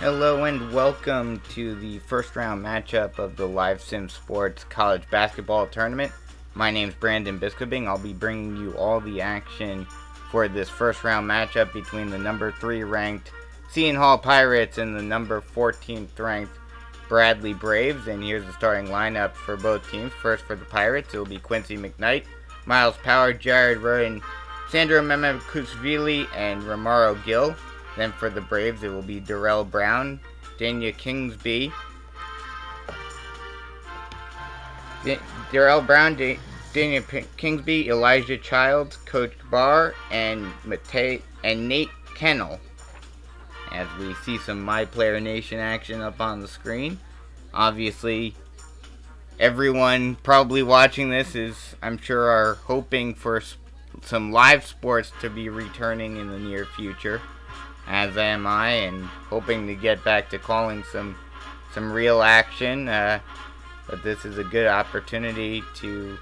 Hello and welcome to the first round matchup of the Live Sim Sports College Basketball Tournament. My name's Brandon Biscobing. I'll be bringing you all the action for this first round matchup between the number 3 ranked Seton Hall Pirates and the number 14th ranked Bradley Braves. And here's the starting lineup for both teams. First for the Pirates, it will be Quincy McKnight, Miles Power, Jared Roden, Sandro Memakushvili, and Romaro Gill. Then for the Braves, it will be Darrell Brown, Daniel Kingsby, Daniel Kingsby, Elijah Childs, Coach Barr, and Nate Kennel. As we see some My Player Nation action up on the screen. Obviously, everyone probably watching this I'm sure, are hoping for some live sports to be returning in the near future. As am I, and hoping to get back to calling some real action. But this is a good opportunity to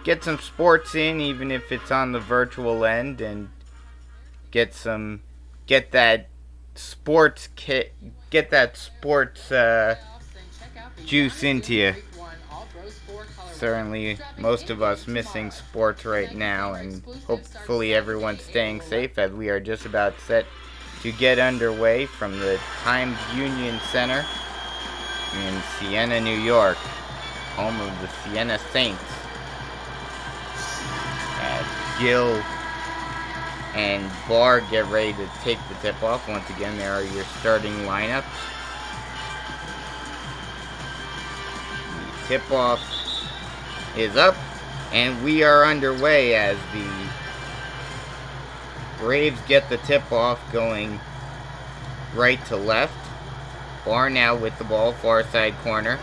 get some sports in, even if it's on the virtual end, and get that sports juice into you. Certainly, most of us missing sports right now, and hopefully everyone's staying safe as we are just about set to get underway from the Times Union Center in Siena, New York, home of the Siena Saints. As Gill and Barr get ready to take the tip-off. Once again, there are your starting lineups. The tip-off is up, and we are underway as the Braves get the tip-off going right to left. Barr now with the ball, far side corner.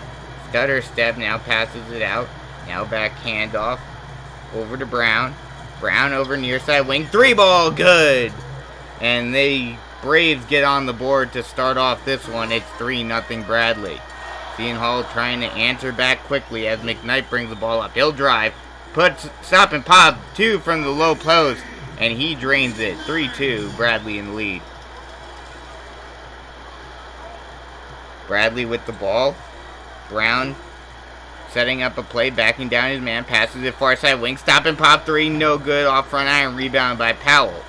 Stutter step, now passes it out. Now back handoff over to Brown. Brown over near side wing. 3-ball, good! And the Braves get on the board to start off this one. It's 3-0 Bradley. Seton Hall trying to answer back quickly as McKnight brings the ball up. He'll drive. Stop and pop. 2 from the low post. And he drains it. 3-2, Bradley in the lead. Bradley with the ball. Brown setting up a play, backing down his man, passes it far side wing. Stop and pop 3, no good. Off front iron, rebound by Powell.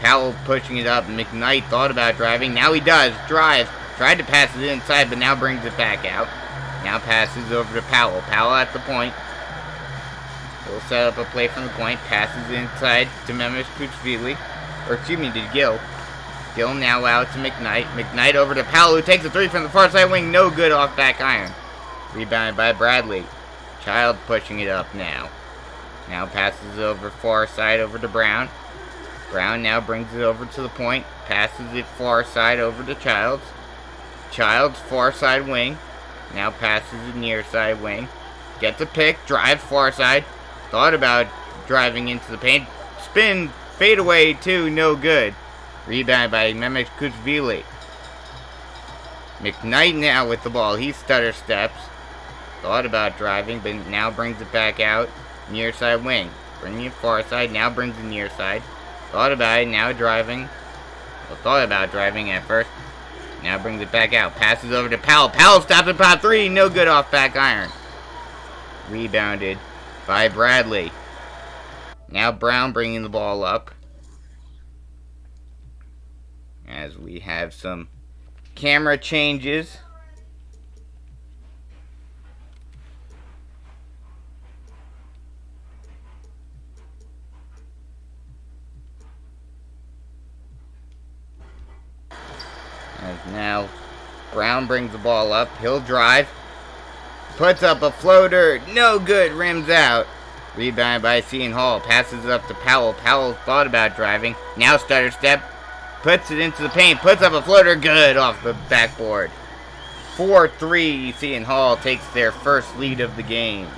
Powell pushing it up. McKnight thought about driving. Now he does. Drives. Tried to pass it inside, but now brings it back out. Now passes over to Powell. Powell at the point. He'll set up a play from the point. Passes inside to Memakushvili. To Gill. Gill now out to McKnight. McKnight over to Powell, who takes a 3 from the far side wing. No good, off back iron. Rebounded by Bradley. Child pushing it up now. Now passes over far side over to Brown. Brown now brings it over to the point. Passes it far side over to Childs. Childs far side wing. Now passes it near side wing. Gets a pick. Drives far side. Thought about driving into the paint. Spin. Fade away 2. No good. Rebound by Memakushvili. McKnight now with the ball. He stutter steps. Thought about driving, but now brings it back out. Near side wing. Bringing it far side. Now brings it near side. Thought about it. Now driving. Well, thought about driving at first. Now brings it back out. Passes over to Powell. Powell stops and pop 3. No good, off back iron. Rebounded by Bradley. Now Brown bringing the ball up. As we have some camera changes. As now Brown brings the ball up. He'll drive. Puts up a floater. No good. Rims out. Rebound by Seton Hall. Passes it up to Powell. Powell thought about driving. Now stutter step. Puts it into the paint. Puts up a floater. Good. Off the backboard. 4-3. Seton Hall takes their first lead of the game.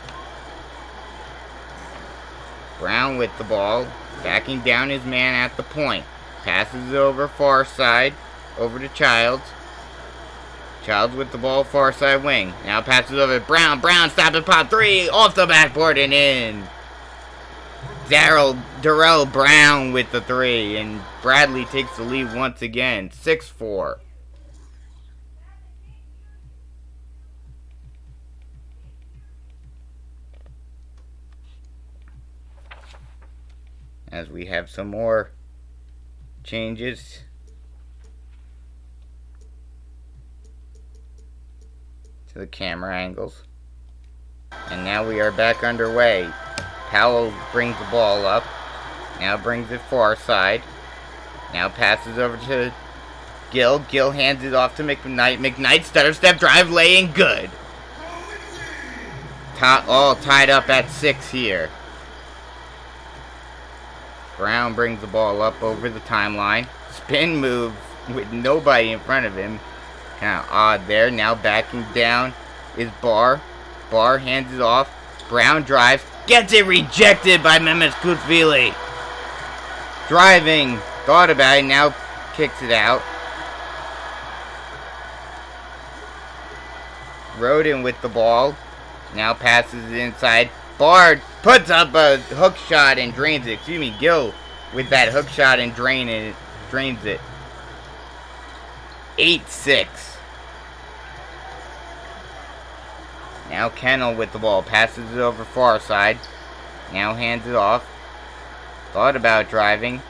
Brown with the ball. Backing down his man at the point. Passes it over far side. Over to Childs. Childs with the ball, far side wing. Now passes over to Brown. Brown stop and pop 3. Off the backboard and in. Darrell Brown with the 3. And Bradley takes the lead once again. 6-4. As we have some more changes. To the camera angles. And now we are back underway. Powell brings the ball up. Now brings it far side. Now passes over to Gill. Gill hands it off to McKnight. McKnight stutter step drive laying good. All tied up at 6 here. Brown brings the ball up over the timeline. Spin move with nobody in front of him. Kind of odd there. Now backing down is Barr. Barr hands it off. Brown drives. Gets it rejected by Mehmet Kutvili. Driving. Thought about it. Now kicks it out. Roden with the ball. Now passes it inside. Barr puts up a hook shot and drains it. Excuse me, Gill with that hook shot and drains it. 8-6. Now Kennel with the ball. Passes it over far side. Now hands it off. Thought about driving.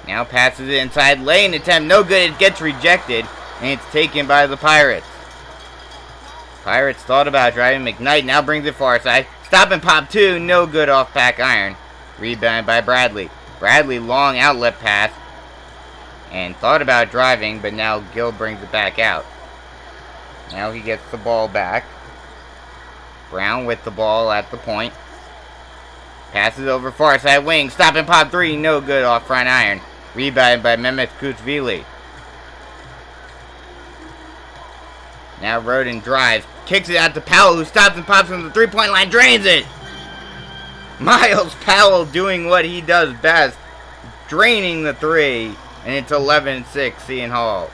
Now passes it inside. Laying attempt. No good. It gets rejected. And it's taken by the Pirates. Pirates thought about driving. McKnight now brings it far side. Stop and pop 2. No good off back iron. Rebound by Bradley. Bradley long outlet pass. And thought about driving, but now Gill brings it back out. Now he gets the ball back. Brown with the ball at the point. Passes over far side wing. Stop and pop 3. No good off front iron. Rebound by Mehmet Kutvili. Now Roden drives. Kicks it out to Powell, who stops and pops from the 3-point line. Drains it. Miles Powell doing what he does best. Draining the 3. And it's 11-6 Seton Hall.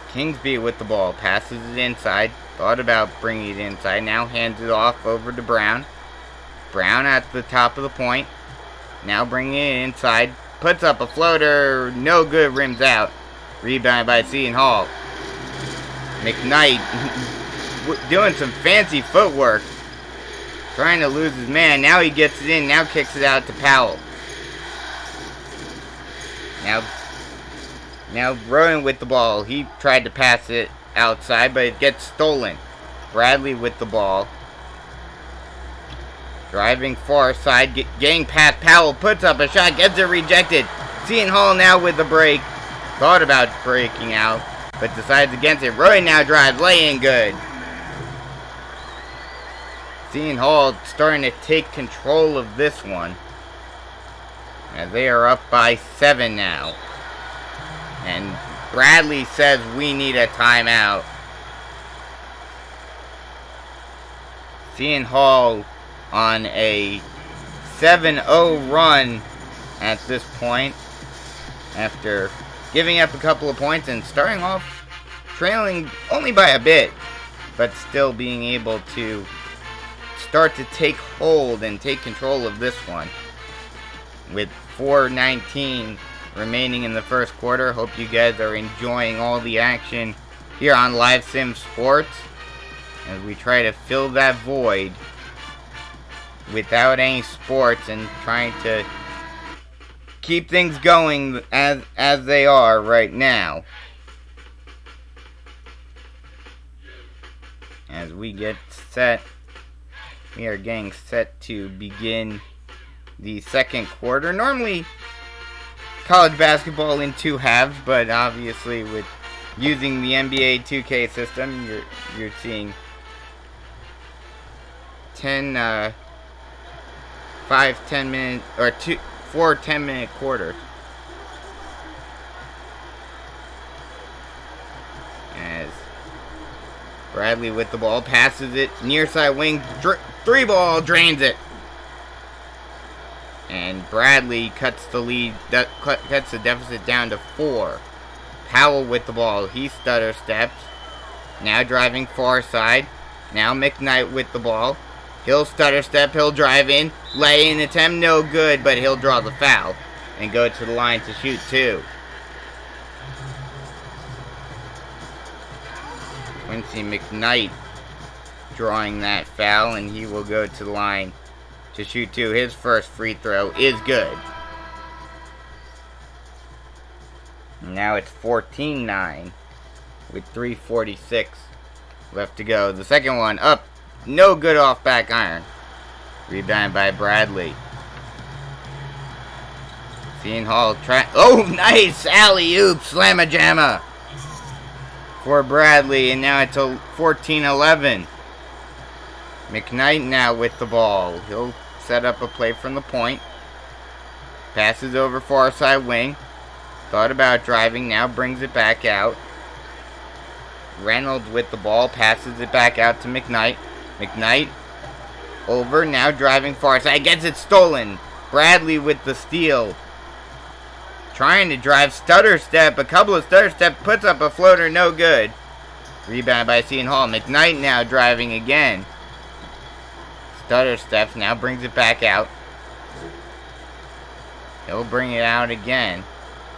Kingsby with the ball. Passes it inside. Thought about bringing it inside. Now hands it off over to Brown. Brown at the top of the point. Now bringing it inside. Puts up a floater. No good. Rims out. Rebound by Seton Hall. McKnight doing some fancy footwork. Trying to lose his man. Now he gets it in. Now kicks it out to Powell. Now Rowan with the ball. He tried to pass it outside, but it gets stolen. Bradley with the ball. Driving far side. Getting past Powell. Puts up a shot. Gets it rejected. Seton Hall now with the break. Thought about breaking out, but decides against it. Rowan now drives. Laying good. Seton Hall starting to take control of this one. As they are up by 7 now. And Bradley says we need a timeout. Seton Hall on a 7-0 run at this point. After giving up a couple of points and starting off trailing only by a bit. But still being able to start to take hold and take control of this one. With 4:19 remaining in the first quarter. Hope you guys are enjoying all the action here on Live Sim Sports. As we try to fill that void without any sports and trying to keep things going as they are right now. As we get set, we are getting set to begin the second quarter. Normally, college basketball in 2 halves, but obviously with using the NBA 2K system, you're seeing 5 10-minute or 4 10-minute quarters. As Bradley with the ball passes it near side wing, 3 ball, drains it. And Bradley cuts the lead, cuts the deficit down to 4. Powell with the ball. He stutter steps. Now driving far side. Now McKnight with the ball. He'll stutter step. He'll drive in. Lay in attempt. No good, but he'll draw the foul. And go to the line to shoot 2. Quincy McKnight drawing that foul, and he will go to the line to shoot 2. His first free throw is good. Now it's 14-9 with 3:46 left to go. The second one up, no good off back iron. Rebound by Bradley. Seton Hall try. Oh, nice alley-oop, slamma-jamma for Bradley, and now it's 14-11. McKnight now with the ball. He'll set up a play from the point. Passes over far side wing. Thought about driving, now brings it back out. Reynolds with the ball, passes it back out to McKnight. McKnight over, now driving far side, gets it stolen. Bradley with the steal. Trying to drive, stutter step, a couple of stutter steps, puts up a floater, no good. Rebound by Seton Hall. McKnight now driving again. Stutter steps, now brings it back out. He'll bring it out again.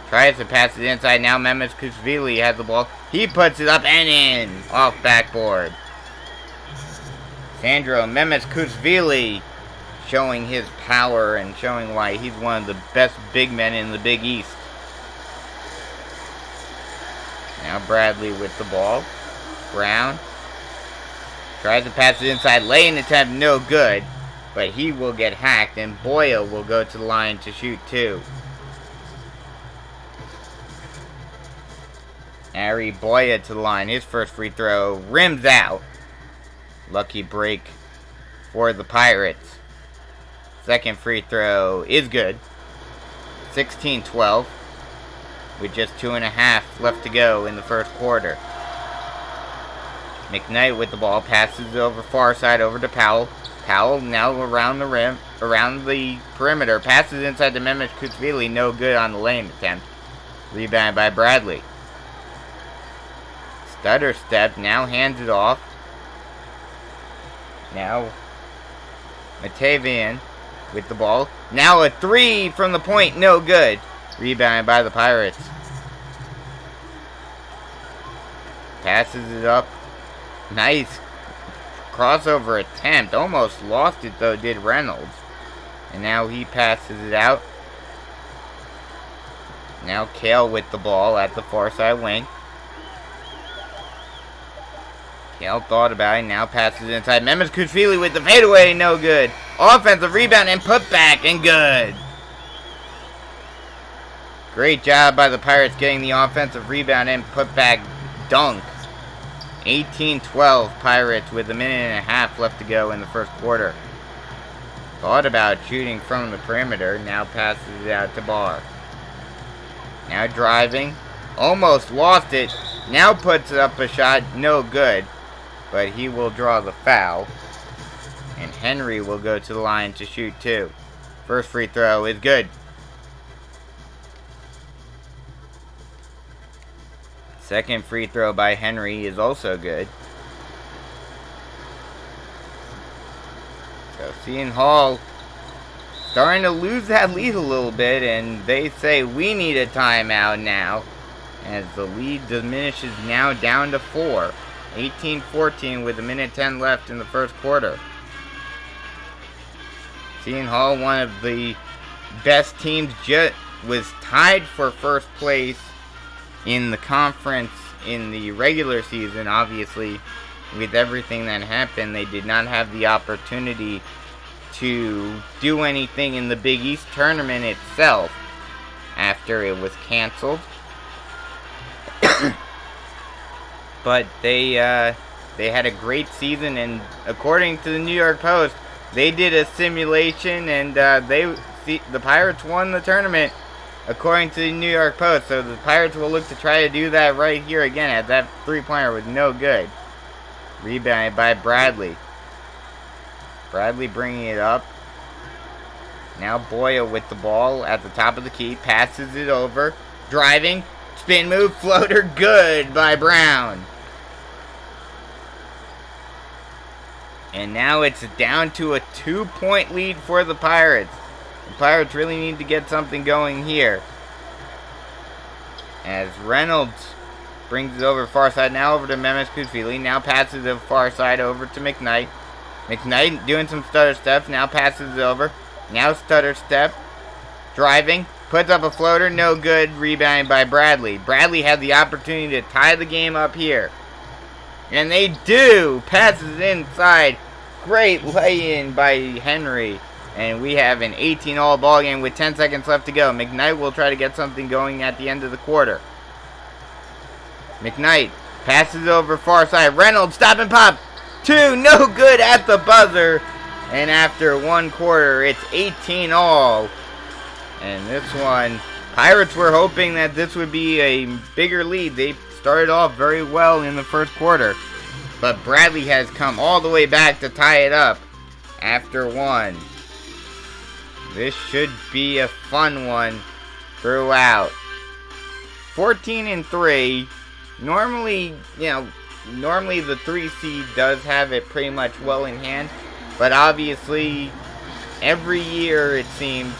Tries to pass it inside, now Mehmet Kuzvili has the ball. He puts it up and in, off backboard. Sandro Mehmet Kuzvili showing his power and showing why he's one of the best big men in the Big East. Now Bradley with the ball. Brown tries to pass it inside, laying attempt, no good. But he will get hacked, and Boya will go to the line to shoot 2. Ari Boya to the line. His first free throw rims out. Lucky break for the Pirates. Second free throw is good. 16-12 with just 2.5 left to go in the first quarter. McKnight with the ball, passes it over far side over to Powell. Powell now around the rim, around the perimeter, passes inside to Mehmet Kuzvili, no good on the lane attempt. Rebound by Bradley. Stutter step, now hands it off. Now Matavian with the ball. Now a 3 from the point, no good. Rebound by the Pirates. Passes it up. Nice crossover attempt. Almost lost it though, did Reynolds. And now he passes it out. Now Kale with the ball at the far side wing. Kale thought about it, now passes inside. Mehmet Kuzvili with the fadeaway, no good. Offensive rebound and put back, and good. Great job by the Pirates getting the offensive rebound and put back dunk. 18-12 Pirates with 1.5 left to go in the first quarter. Thought about shooting from the perimeter, now passes it out to Barr. Now driving, almost lost it, now puts up a shot, no good. But he will draw the foul. And Henry will go to the line to shoot 2. First free throw is good. Second free throw by Henry is also good. So Seton Hall starting to lose that lead a little bit, and they say we need a timeout now, as the lead diminishes now down to 4. 18-14 with 1:10 left in the first quarter. Seton Hall, one of the best teams, was tied for first place in the conference in the regular season. Obviously, with everything that happened, they did not have the opportunity to do anything in the Big East tournament itself after it was canceled. But they had a great season, and according to the New York Post, they did a simulation, and the Pirates won the tournament, according to the New York Post. So the Pirates will look to try to do that right here again, as that three-pointer was no good. Rebounded by Bradley. Bradley bringing it up. Now Boya with the ball at the top of the key, passes it over, driving, spin move, floater, good by Brown. And now it's down to a 2-point lead for the Pirates. The Pirates really need to get something going here, as Reynolds brings it over far side. Now over to Memes Kuzvili. Now passes the far side over to McKnight. McKnight doing some stutter steps. Now passes it over. Now stutter step. Driving. Puts up a floater. No good. Rebounded by Bradley. Bradley had the opportunity to tie the game up here. And they do. Passes inside. Great lay-in by Henry. And we have an 18-all ball game with 10 seconds left to go. McKnight will try to get something going at the end of the quarter. McKnight passes over far side. Reynolds, stop and pop. 2, no good at the buzzer. And after 1 quarter, it's 18-all. And this one, Pirates were hoping that this would be a bigger lead. They started off very well in the first quarter. But Bradley has come all the way back to tie it up after 1. This should be a fun one throughout. 14-3. Normally the 3 seed does have it pretty much well in hand. But obviously, every year it seems,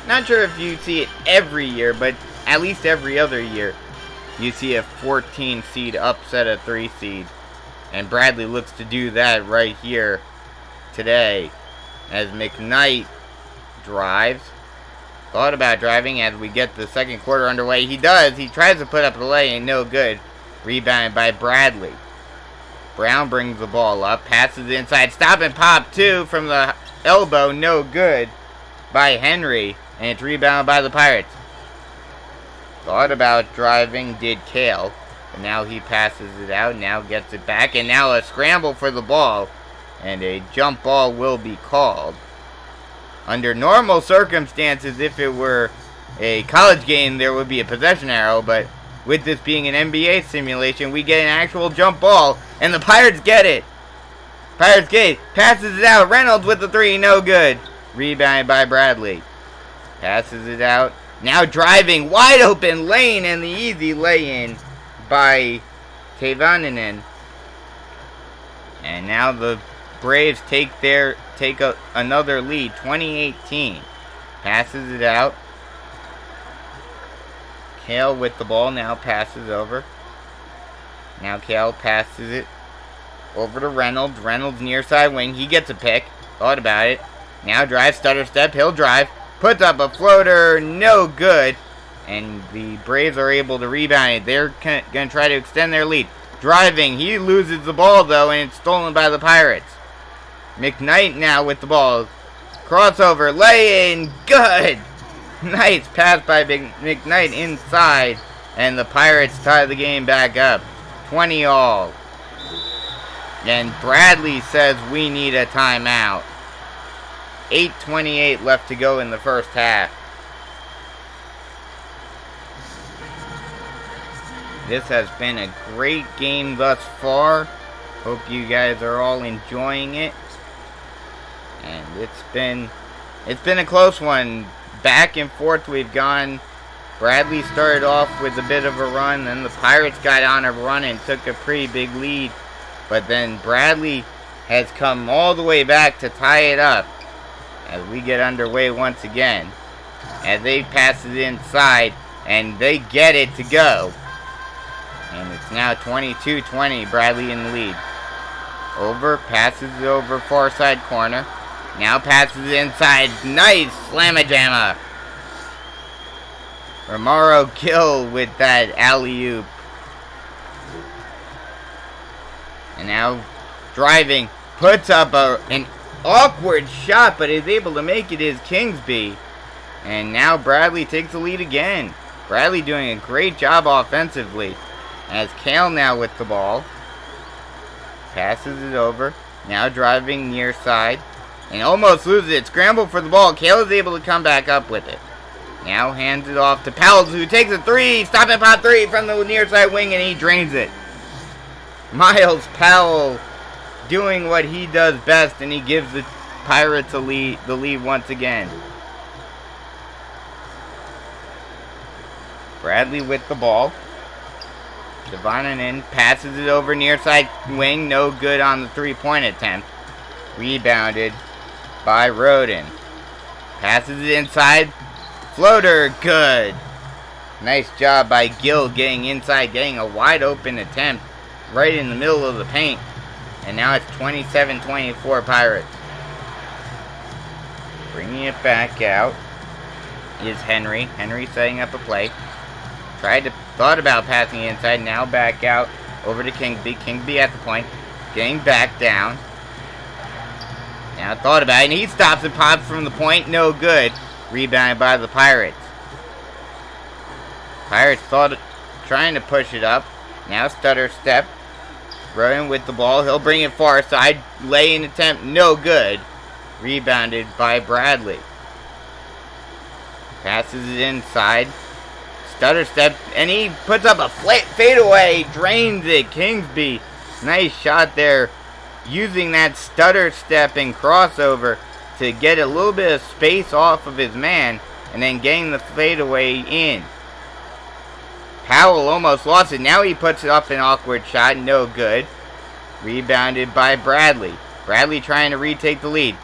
not sure if you see it every year, but at least every other year, you see a 14 seed upset a 3 seed. And Bradley looks to do that right here today. As McKnight drives. Thought about driving as we get the second quarter underway. He does. He tries to put up a lay and no good. Rebounded by Bradley. Brown brings the ball up. Passes inside. Stop and pop 2 from the elbow. No good by Henry. And it's rebounded by the Pirates. Thought about driving. Did Kale. But now he passes it out. Now gets it back. And now a scramble for the ball. And a jump ball will be called. Under normal circumstances, if it were a college game, there would be a possession arrow. But with this being an NBA simulation, we get an actual jump ball. And the Pirates get it. Pirates get it. Passes it out. Reynolds with the 3. No good. Rebounded by Bradley. Passes it out. Now driving. Wide open lane. And the easy lay-in by Tavanen. And now the Braves take another lead, 20-18. Passes it out. Kale with the ball, now passes over. Now Kale passes it over to Reynolds. Reynolds near side wing, he gets a pick. Thought about it. Now drives, stutter step, he'll drive. Puts up a floater, no good. And the Braves are able to rebound it. They're going to try to extend their lead. Driving, he loses the ball though, and it's stolen by the Pirates. McKnight now with the ball. Crossover, lay-in, good! Nice pass by McKnight inside. And the Pirates tie the game back up. 20-all. And Bradley says we need a timeout. 8:28 left to go in the first half. This has been a great game thus far. Hope you guys are all enjoying it. And it's been a close one. Back and forth we've gone. Bradley started off with a bit of a run, then the Pirates got on a run and took a pretty big lead. But then Bradley has come all the way back to tie it up as we get underway once again. As they pass it inside and they get it to go. And it's now 22-20, Bradley in the lead. Over, passes it over far side corner. Now passes it inside. Nice slamma-jamma. Romaro Gill with that alley-oop. And now driving. Puts up an awkward shot, but is able to make it is Kingsby. And now Bradley takes the lead again. Bradley doing a great job offensively. As Kale now with the ball. Passes it over. Now driving near side. And almost loses it. Scramble for the ball. Kale is able to come back up with it. Now hands it off to Powell, who takes a 3. Stop and pop 3 from the near side wing, and he drains it. Miles Powell doing what he does best, and he gives the Pirates the lead once again. Bradley with the ball. Devananen passes it over near side wing. No good on the 3-point attempt. Rebounded by Roden. Passes it inside. Floater, good. Nice job by Gill getting inside, getting a wide open attempt right in the middle of the paint. And now it's 27-24 Pirates. Bringing it back out is Henry. Henry setting up a play. Thought about passing inside, now back out over to Kingsby. Kingsby at the point, getting back down. Now thought about it, and he stops and pops from the point, no good. Rebounded by the Pirates. Pirates trying to push it up. Now stutter step. Rowan with the ball, he'll bring it far side. Lay-in attempt, no good. Rebounded by Bradley. Passes it inside. Stutter step, and he puts up a fadeaway. Drains it. Kingsby. Nice shot there. Using that stutter step and crossover to get a little bit of space off of his man. And then getting the fadeaway in. Powell almost lost it. Now he puts it up an awkward shot. No good. Rebounded by Bradley. Bradley trying to retake the lead.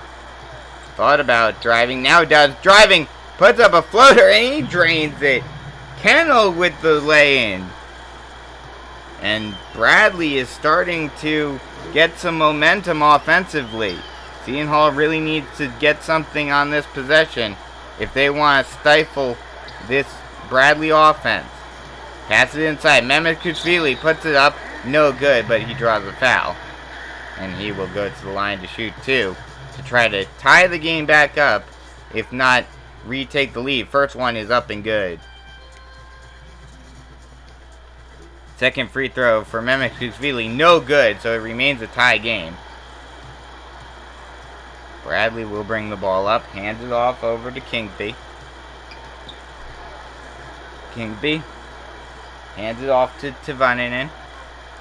Thought about driving. Now does. Driving. Puts up a floater and he drains it. Kennel with the lay-in. And Bradley is starting to get some momentum offensively. Seton Hall really needs to get something on this possession if they want to stifle this Bradley offense. Passes it inside. Mehmet Kuchvili puts it up. No good, but he draws a foul. And he will go to the line to shoot two to try to tie the game back up, if not retake the lead. First one is up and good. Second free throw for Mehmet Kuchvili. No good, so it remains a tie game. Bradley will bring the ball up. Hands it off over to Kingsby. Kingsby hands it off to Tivaninen.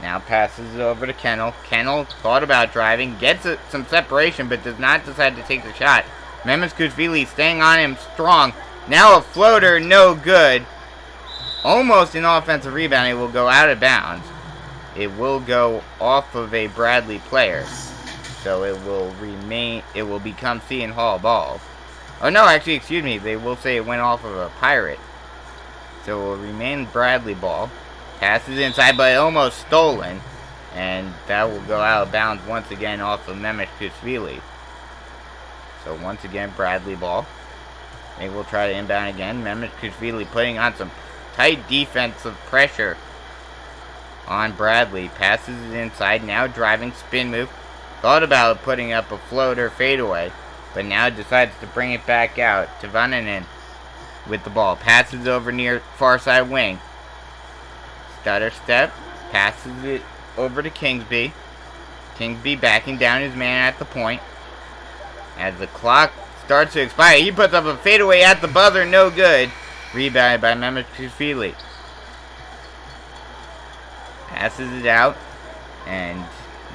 Now passes it over to Kennel. Kennel thought about driving. Gets some separation, but does not decide to take the shot. Mehmet Kuchvili staying on him strong. Now a floater, no good. Almost an offensive rebound. It will go out of bounds. It will go off of a Bradley player. So it will become Seton Hall ball. Oh no, actually, excuse me. They will say it went off of a Pirate. So it will remain Bradley ball. Passes inside, but almost stolen. And that will go out of bounds once again off of Mehmet Kuchvili. So once again, Bradley ball. They will try to inbound again. Mehmet Kuchvili putting on some tight defensive pressure on Bradley. Passes it inside. Now driving, spin move. Thought about putting up a floater fadeaway, but now decides to bring it back out. Tivaninen with the ball. Passes over near far side wing. Stutter step. Passes it over to Kingsby. Kingsby backing down his man at the point. As the clock starts to expire, he puts up a fadeaway at the buzzer. No good. Rebounded by Mehmet Kuchvili. Passes it out. And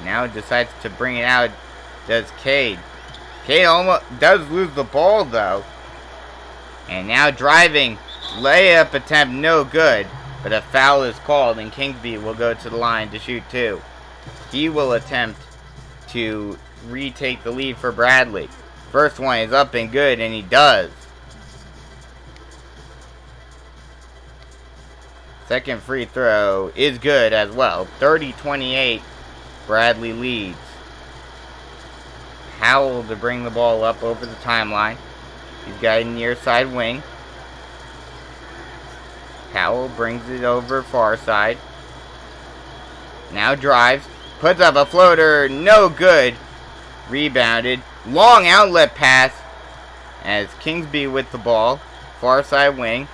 now decides to bring it out. Does Cade. Cade almost does lose the ball though. And now driving. Layup attempt no good. But a foul is called and Kingsby will go to the line to shoot two. He will attempt to retake the lead for Bradley. First one is up and good, and he does. Second free throw is good as well. 30-28, Bradley leads. Howell to bring the ball up over the timeline. He's got a near side wing. Howell brings it over far side. Now drives. Puts up a floater. No good. Rebounded. Long outlet pass. As Kingsby with the ball. Far side wing.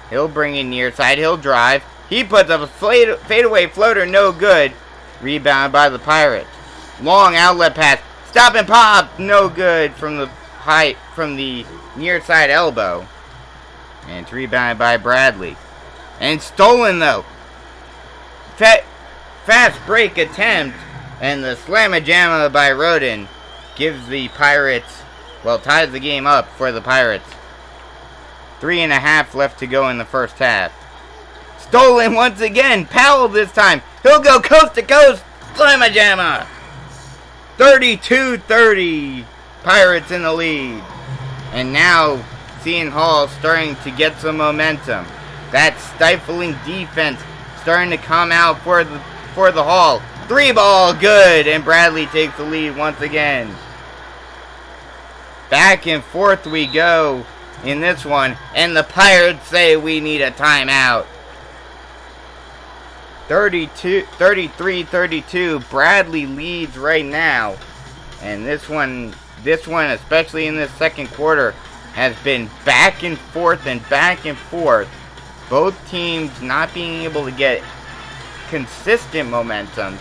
He'll bring it near side. He'll drive. He puts up a fadeaway floater. No good. Rebounded by the Pirates. Long outlet pass. Stop and pop. No good from the height, from the near side elbow. And it's rebounded by Bradley. And stolen though. Fast break attempt. And the slamma-jamma by Roden gives the Pirates, well, ties the game up for the Pirates. 3.5 left to go in the first half. Stolen once again. Powell this time. He'll go coast to coast. Slamma-jamma. 32-30. Pirates in the lead. And now Seton Hall starting to get some momentum. That stifling defense starting to come out for the Hall. 3-ball, good, and Bradley takes the lead once again. Back and forth we go in this one, and the Pirates say we need a timeout. 33-32, Bradley leads right now. And this one, especially in this second quarter, has been back and forth and back and forth. Both teams not being able to get consistent momentum.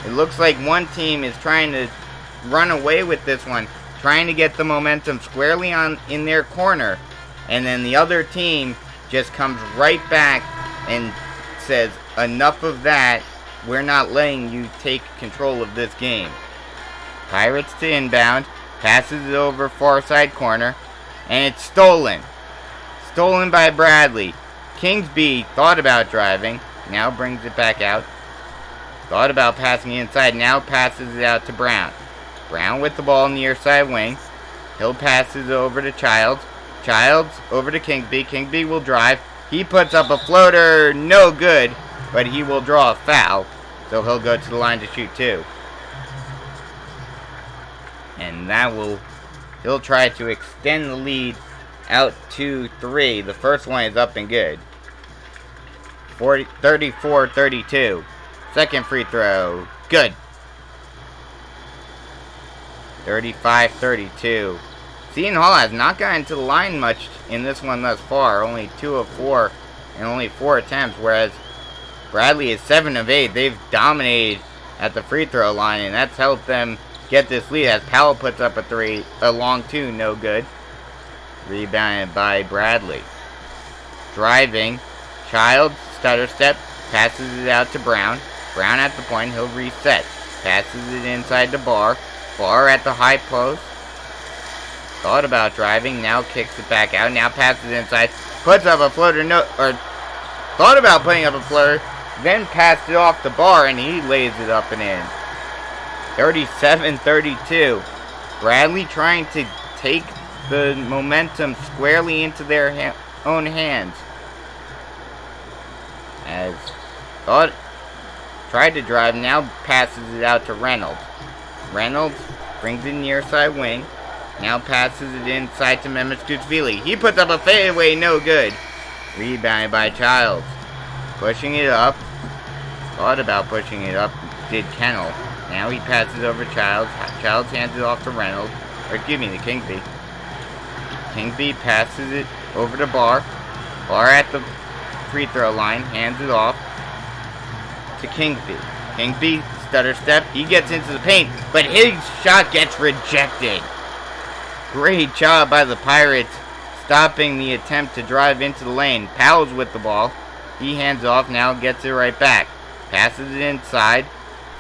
It looks like one team is trying to run away with this one, trying to get the momentum squarely in their corner, and then the other team just comes right back and says, enough of that, we're not letting you take control of this game. Pirates to inbound, passes it over far side corner, and it's stolen. Stolen by Bradley. Kingsby thought about driving, now brings it back out. Thought about passing inside, now passes it out to Brown. Brown with the ball near side wing. He'll pass it over to Childs. Childs over to Kingsby. Kingsby will drive. He puts up a floater, no good, but he will draw a foul, so he'll go to the line to shoot 2. And he'll try to extend the lead out to 3. The first one is up and good. 34-32. Second free throw, good. 35-32. Seton Hall has not gotten to the line much in this one thus far. Only 2 of 4 and only 4 attempts, whereas Bradley is 7 of 8. They've dominated at the free throw line, and that's helped them get this lead as Powell puts up a long 2, no good. Rebounded by Bradley. Driving, Childs, stutter step, passes it out to Brown. Brown at the point, he'll reset. Passes it inside to Barr. Barr at the high post. Thought about driving, now kicks it back out. Now passes inside, puts up a floater, thought about putting up a floater, then passed it off to Barr, and he lays it up and in. 37-32. Bradley trying to take the momentum squarely into their own hands. As thought, tried to drive, now passes it out to Reynolds. Reynolds brings it near side wing. Now passes it inside to Memescutvili. He puts up a fadeaway, no good. Rebounded by Childs. Pushing it up. Thought about pushing it up, did Kennel. Now he passes over Childs. Childs hands it off to Reynolds. Or excuse me, to Kingsby. Kingsby passes it over to Barr. Barr at the free throw line. Hands it off to Kingsby. Kingsby, stutter step. He gets into the paint, but his shot gets rejected. Great job by the Pirates stopping the attempt to drive into the lane. Powell's with the ball. He hands off, now gets it right back. Passes it inside.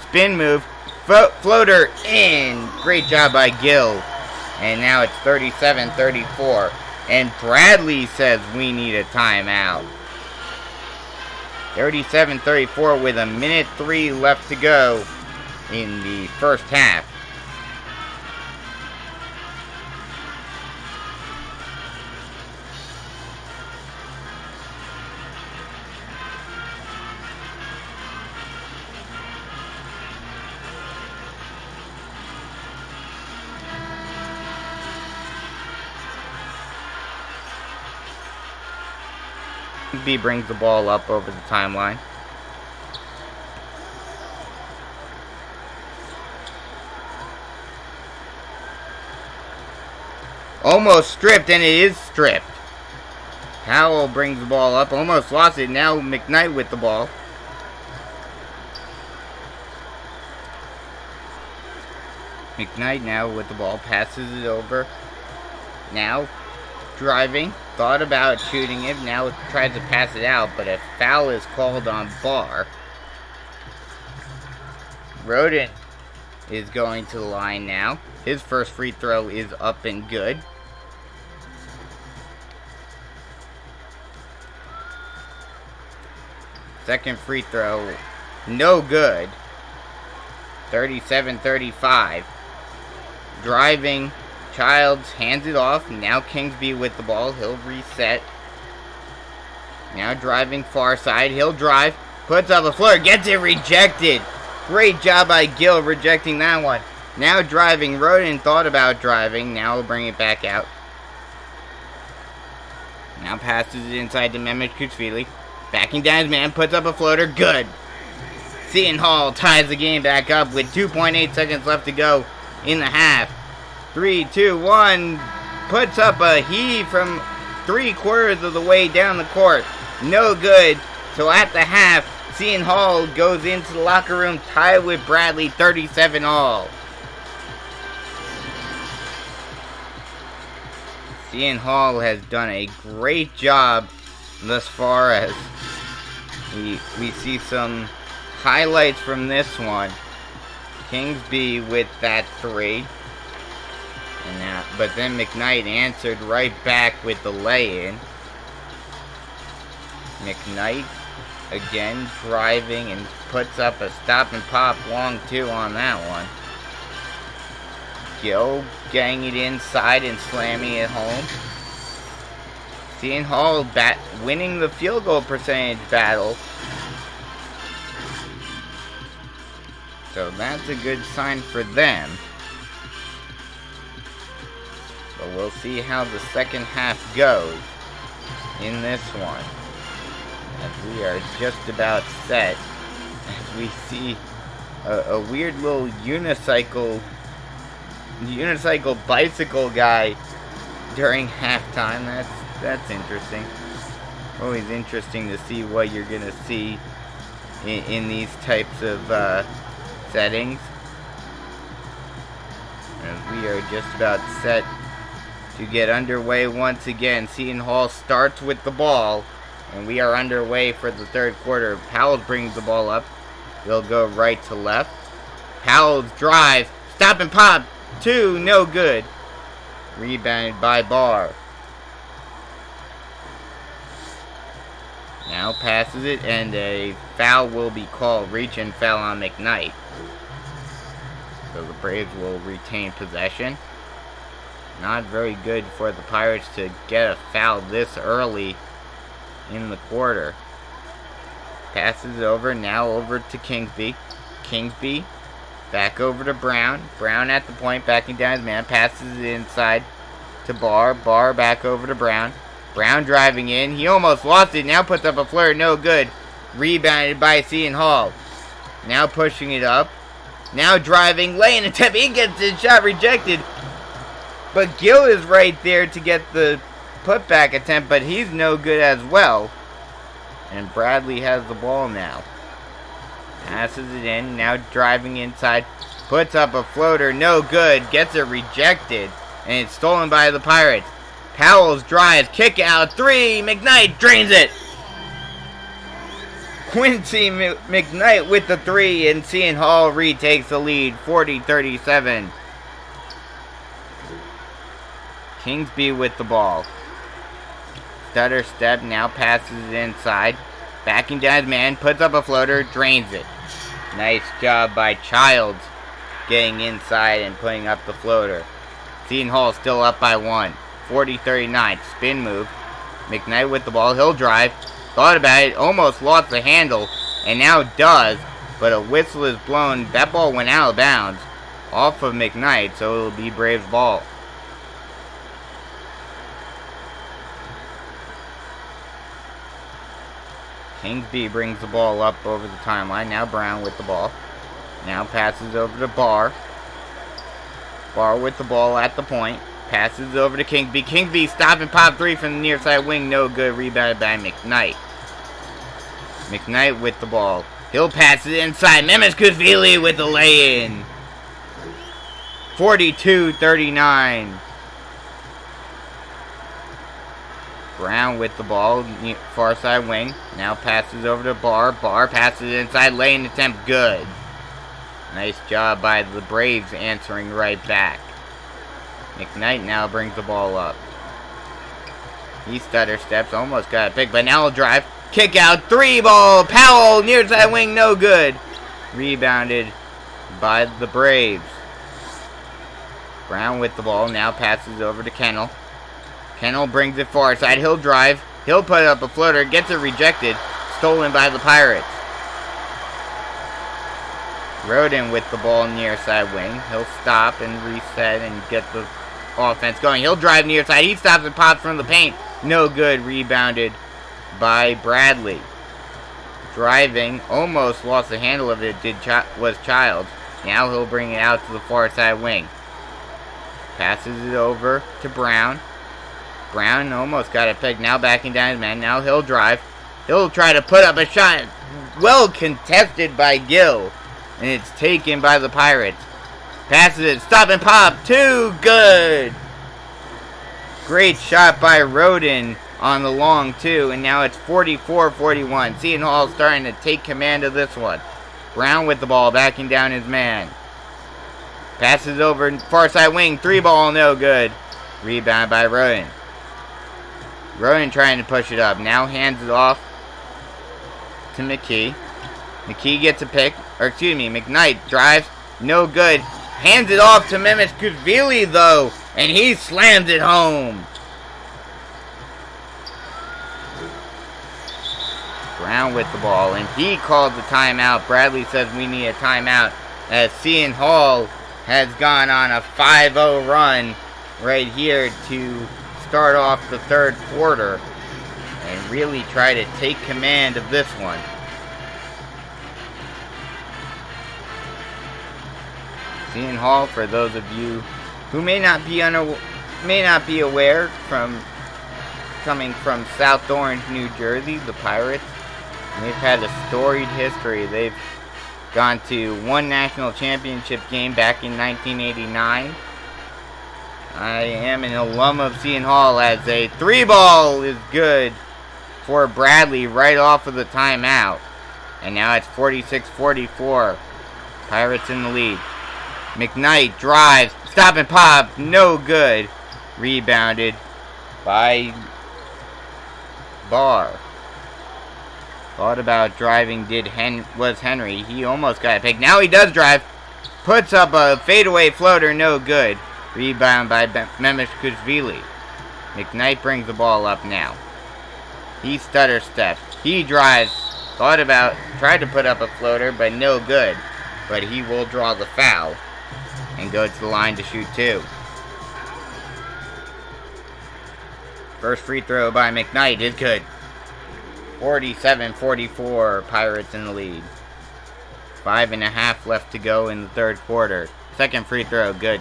Spin move. Floater in. Great job by Gill. And now it's 37-34. And Bradley says we need a timeout. 37-34 with 1:03 left to go in the first half. B brings the ball up over the timeline. Almost stripped, and it is stripped. Powell brings the ball up, almost lost it. Now McKnight with the ball. McKnight now with the ball, passes it over. Now driving, thought about shooting it, now tries to pass it out, but a foul is called on Barr. Roden is going to the line now. His first free throw is up and good. Second free throw, no good. 37-35. Driving, Childs hands it off. Now Kingsby with the ball. He'll reset. Now driving far side. He'll drive. Puts up a floater. Gets it rejected. Great job by Gill rejecting that one. Now driving. Roden thought about driving. Now he'll bring it back out. Now passes it inside to Mehmet Kuchvili. Backing down his man. Puts up a floater. Good. Seton Hall ties the game back up with 2.8 seconds left to go in the half. 3, 2, 1. Puts up a heave from 3/4 of the way down the court. No good. So at the half, Seton Hall goes into the locker room tied with Bradley, 37 all. Seton Hall has done a great job thus far as we see some highlights from this one. Kingsby with that 3. But then McKnight answered right back with the lay-in. McKnight again driving and puts up a stop and pop long 2 on that one. Gill getting it inside and slamming it home. Seton Hall winning the field goal percentage battle. So that's a good sign for them. But we'll see how the second half goes in this one. As we are just about set. As we see a weird little unicycle bicycle guy during halftime. That's interesting. Always interesting to see what you're gonna see in these types of settings. As we are just about set to get underway once again. Seton Hall starts with the ball, and we are underway for the third quarter. Powell brings the ball up. They'll go right to left. Powell's drive, stop and pop, 2, no good. Rebounded by Barr. Now passes it, and a foul will be called. Reach-in foul on McKnight. So the Braves will retain possession. Not very good for the Pirates to get a foul this early in the quarter. Passes it over, now over to Kingsby. Kingsby back over to Brown. Brown at the point, backing down his man. Passes it inside to Barr. Barr back over to Brown. Brown driving in. He almost lost it. Now puts up a flare. No good. Rebounded by Seton Hall. Now pushing it up. Now driving. Laying attempt. He gets his shot rejected. But Gill is right there to get the putback attempt. But he's no good as well. And Bradley has the ball now. Passes it in. Now driving inside. Puts up a floater. No good. Gets it rejected. And it's stolen by the Pirates. Powell's drive. Kick out. 3. McKnight drains it. Quincy McKnight with the 3. And Seton Hall retakes the lead. 40-37. Kingsby with the ball. Stutter step. Now passes it inside. Backing down his man. Puts up a floater. Drains it. Nice job by Childs getting inside and putting up the floater. Seton Hall still up by 1. 40-39. Spin move. McKnight with the ball. He'll drive. Thought about it. Almost lost the handle. And now does. But a whistle is blown. That ball went out of bounds. Off of McKnight. So it'll be Braves ball. Kingsby brings the ball up over the timeline. Now Brown with the ball. Now passes over to Barr. Barr with the ball at the point. Passes over to Kingsby. Kingsby stop and pop 3 from the near side wing. No good. Rebounded by McKnight. McKnight with the ball. He'll pass it inside. Memescutvili with the lay-in. 42-39. Brown with the ball, far side wing. Now passes over to Barr. Barr passes inside, lane attempt, good. Nice job by the Braves answering right back. McKnight now brings the ball up. He stutter steps, almost got a pick, but now he'll drive. Kick out, 3 ball. Powell, near side wing, no good. Rebounded by the Braves. Brown with the ball, now passes over to Kennel. Kennel brings it far side. He'll drive. He'll put up a floater. Gets it rejected. Stolen by the Pirates. Roden with the ball near side wing. He'll stop and reset and get the offense going. He'll drive near side. He stops and pops from the paint. No good. Rebounded by Bradley. Driving. Almost lost the handle of it. Was Childs. Now he'll bring it out to the far side wing. Passes it over to Brown. Brown almost got it pegged. Now backing down his man. Now he'll drive. He'll try to put up a shot. Well contested by Gill. And it's taken by the Pirates. Passes it. Stop and pop. Too good. Great shot by Roden on the long two. And now it's 44-41. Seton Hall starting to take command of this one. Brown with the ball. Backing down his man. Passes over far side wing. 3-ball. No good. Rebound by Roden. Roden trying to push it up. Now hands it off to McKee. McKee gets a pick. McKnight drives. No good. Hands it off to Memeshkashvili, though. And he slams it home. Brown with the ball. And he called the timeout. Bradley says we need a timeout. As Seton Hall has gone on a 5-0 run right here to start off the third quarter. And really try to take command of this one. Seton Hall, for those of you who may not be aware, coming from South Orange, New Jersey, the Pirates, they've had a storied history. They've gone to one national championship game back in 1989. I am an alum of Seton Hall, as a 3-ball is good for Bradley right off of the timeout. And now it's 46-44. Pirates in the lead. McKnight drives. Stop and pop. No good. Rebounded by Barr. Thought about driving was Henry. He almost got it picked. Now he does drive. Puts up a fadeaway floater. No good. Rebound by Memeshkashvili. McKnight brings the ball up now. He stutter steps. He drives. Tried to put up a floater, but no good. But he will draw the foul and go to the line to shoot 2. First free throw by McKnight is good. 47-44, Pirates in the lead. 5.5 left to go in the third quarter. Second free throw, good.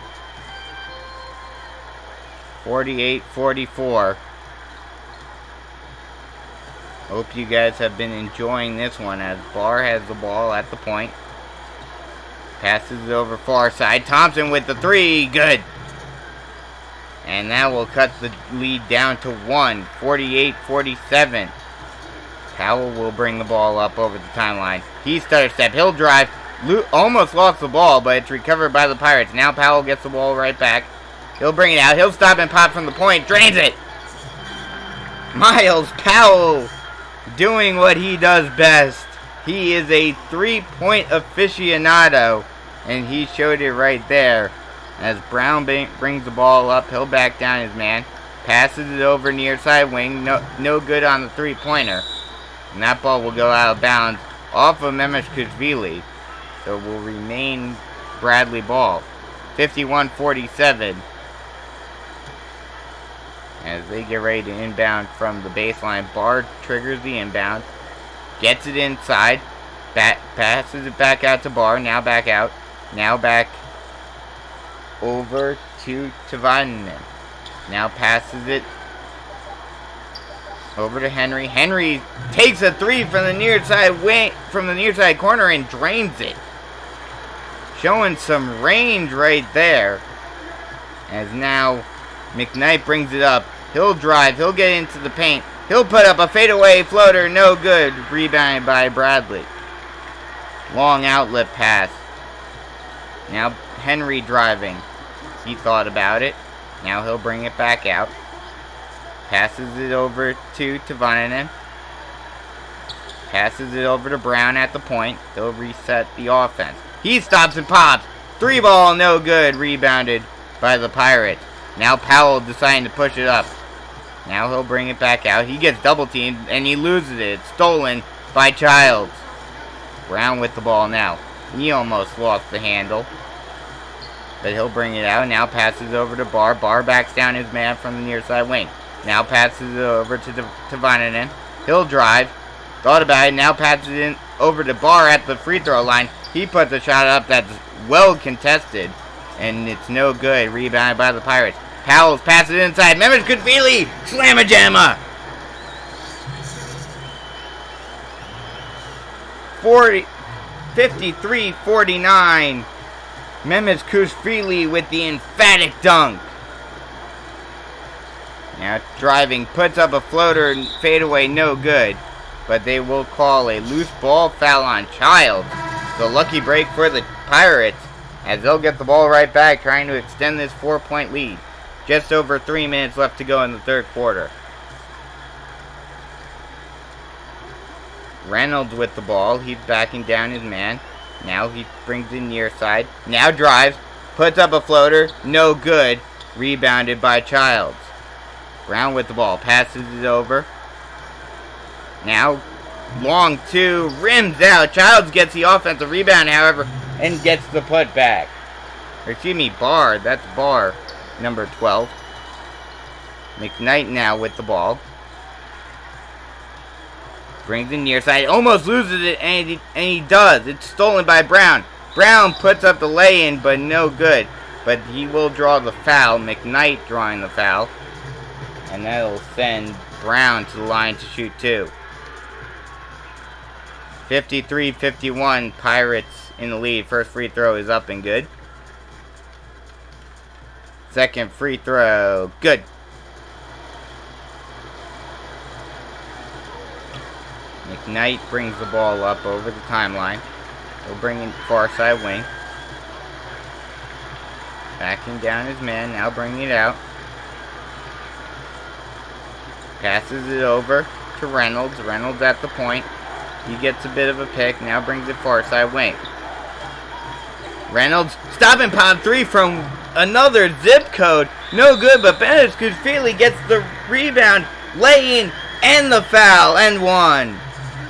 48-44. Hope you guys have been enjoying this one, as Barr has the ball at the point. Passes it over far side. Thompson with the 3. Good. And that will cut the lead down to 1. 48-47. Powell will bring the ball up over the timeline. He stutter step. He'll drive. Almost lost the ball, but it's recovered by the Pirates. Now Powell gets the ball right back. He'll bring it out. He'll stop and pop from the point. Drains it. Miles Powell doing what he does best. He is a 3-point aficionado, and he showed it right there. As Brown brings the ball up, he'll back down his man. Passes it over near side wing. No good on the 3-pointer. And that ball will go out of bounds off of Memeshkashvili. So will remain Bradley ball. 51-47. As they get ready to inbound from the baseline. Barr triggers the inbound. Gets it inside. Passes it back out to Barr. Now back out. Now back over to Tavanen. Now passes it over to Henry. Henry takes a 3 from the near side corner and drains it. Showing some range right there. As now McKnight brings it up. He'll drive. He'll get into the paint. He'll put up a fadeaway floater. No good. Rebounded by Bradley. Long outlet pass. Now Henry driving. He thought about it. Now he'll bring it back out. Passes it over to Tavanen. Passes it over to Brown at the point. He'll reset the offense. He stops and pops. 3-ball, no good. Rebounded by the Pirates. Now Powell deciding to push it up. Now he'll bring it back out. He gets double teamed and he loses it. It's stolen by Childs. Brown with the ball now. He almost lost the handle. But he'll bring it out. Now passes over to Barr. Barr backs down his man from the near side wing. Now passes it over to Vananen. He'll drive. Thought about it. Now passes it over to Barr at the free throw line. He puts a shot up that's well contested. And it's no good. Rebounded by the Pirates. Powell's passes it inside. Mehmet Kudvili. Slamma-jamma. 53-49. Mehmet Kudvili with the emphatic dunk. Now driving, puts up a floater and fadeaway, no good. But they will call a loose ball foul on Childs. The lucky break for the Pirates, as they'll get the ball right back, trying to extend this 4-point lead. Just over 3 minutes left to go in the third quarter. Reynolds with the ball. He's backing down his man. Now he brings it near side. Now drives. Puts up a floater. No good. Rebounded by Childs. Brown with the ball. Passes it over. Now long two. Rims out. Childs gets the offensive rebound, however, and gets the putback. Or excuse me, Barr. That's Barr. Number 12. McKnight now with the ball. Brings it near side. Almost loses it, and he does. It's stolen by Brown. Brown puts up the lay-in, but no good. But he will draw the foul. McKnight drawing the foul. And that'll send Brown to the line to shoot two. 53-51. Pirates in the lead. First free throw is up and good. Second free throw. Good. McKnight brings the ball up over the timeline. He'll bring in far side wing. Backing down his man. Now bringing it out. Passes it over to Reynolds. Reynolds at the point. He gets a bit of a pick. Now brings it far side wing. Reynolds, stop and pop three from another zip code. No good, but Mehmet Kudvili gets the rebound, lay in, and the foul, and one.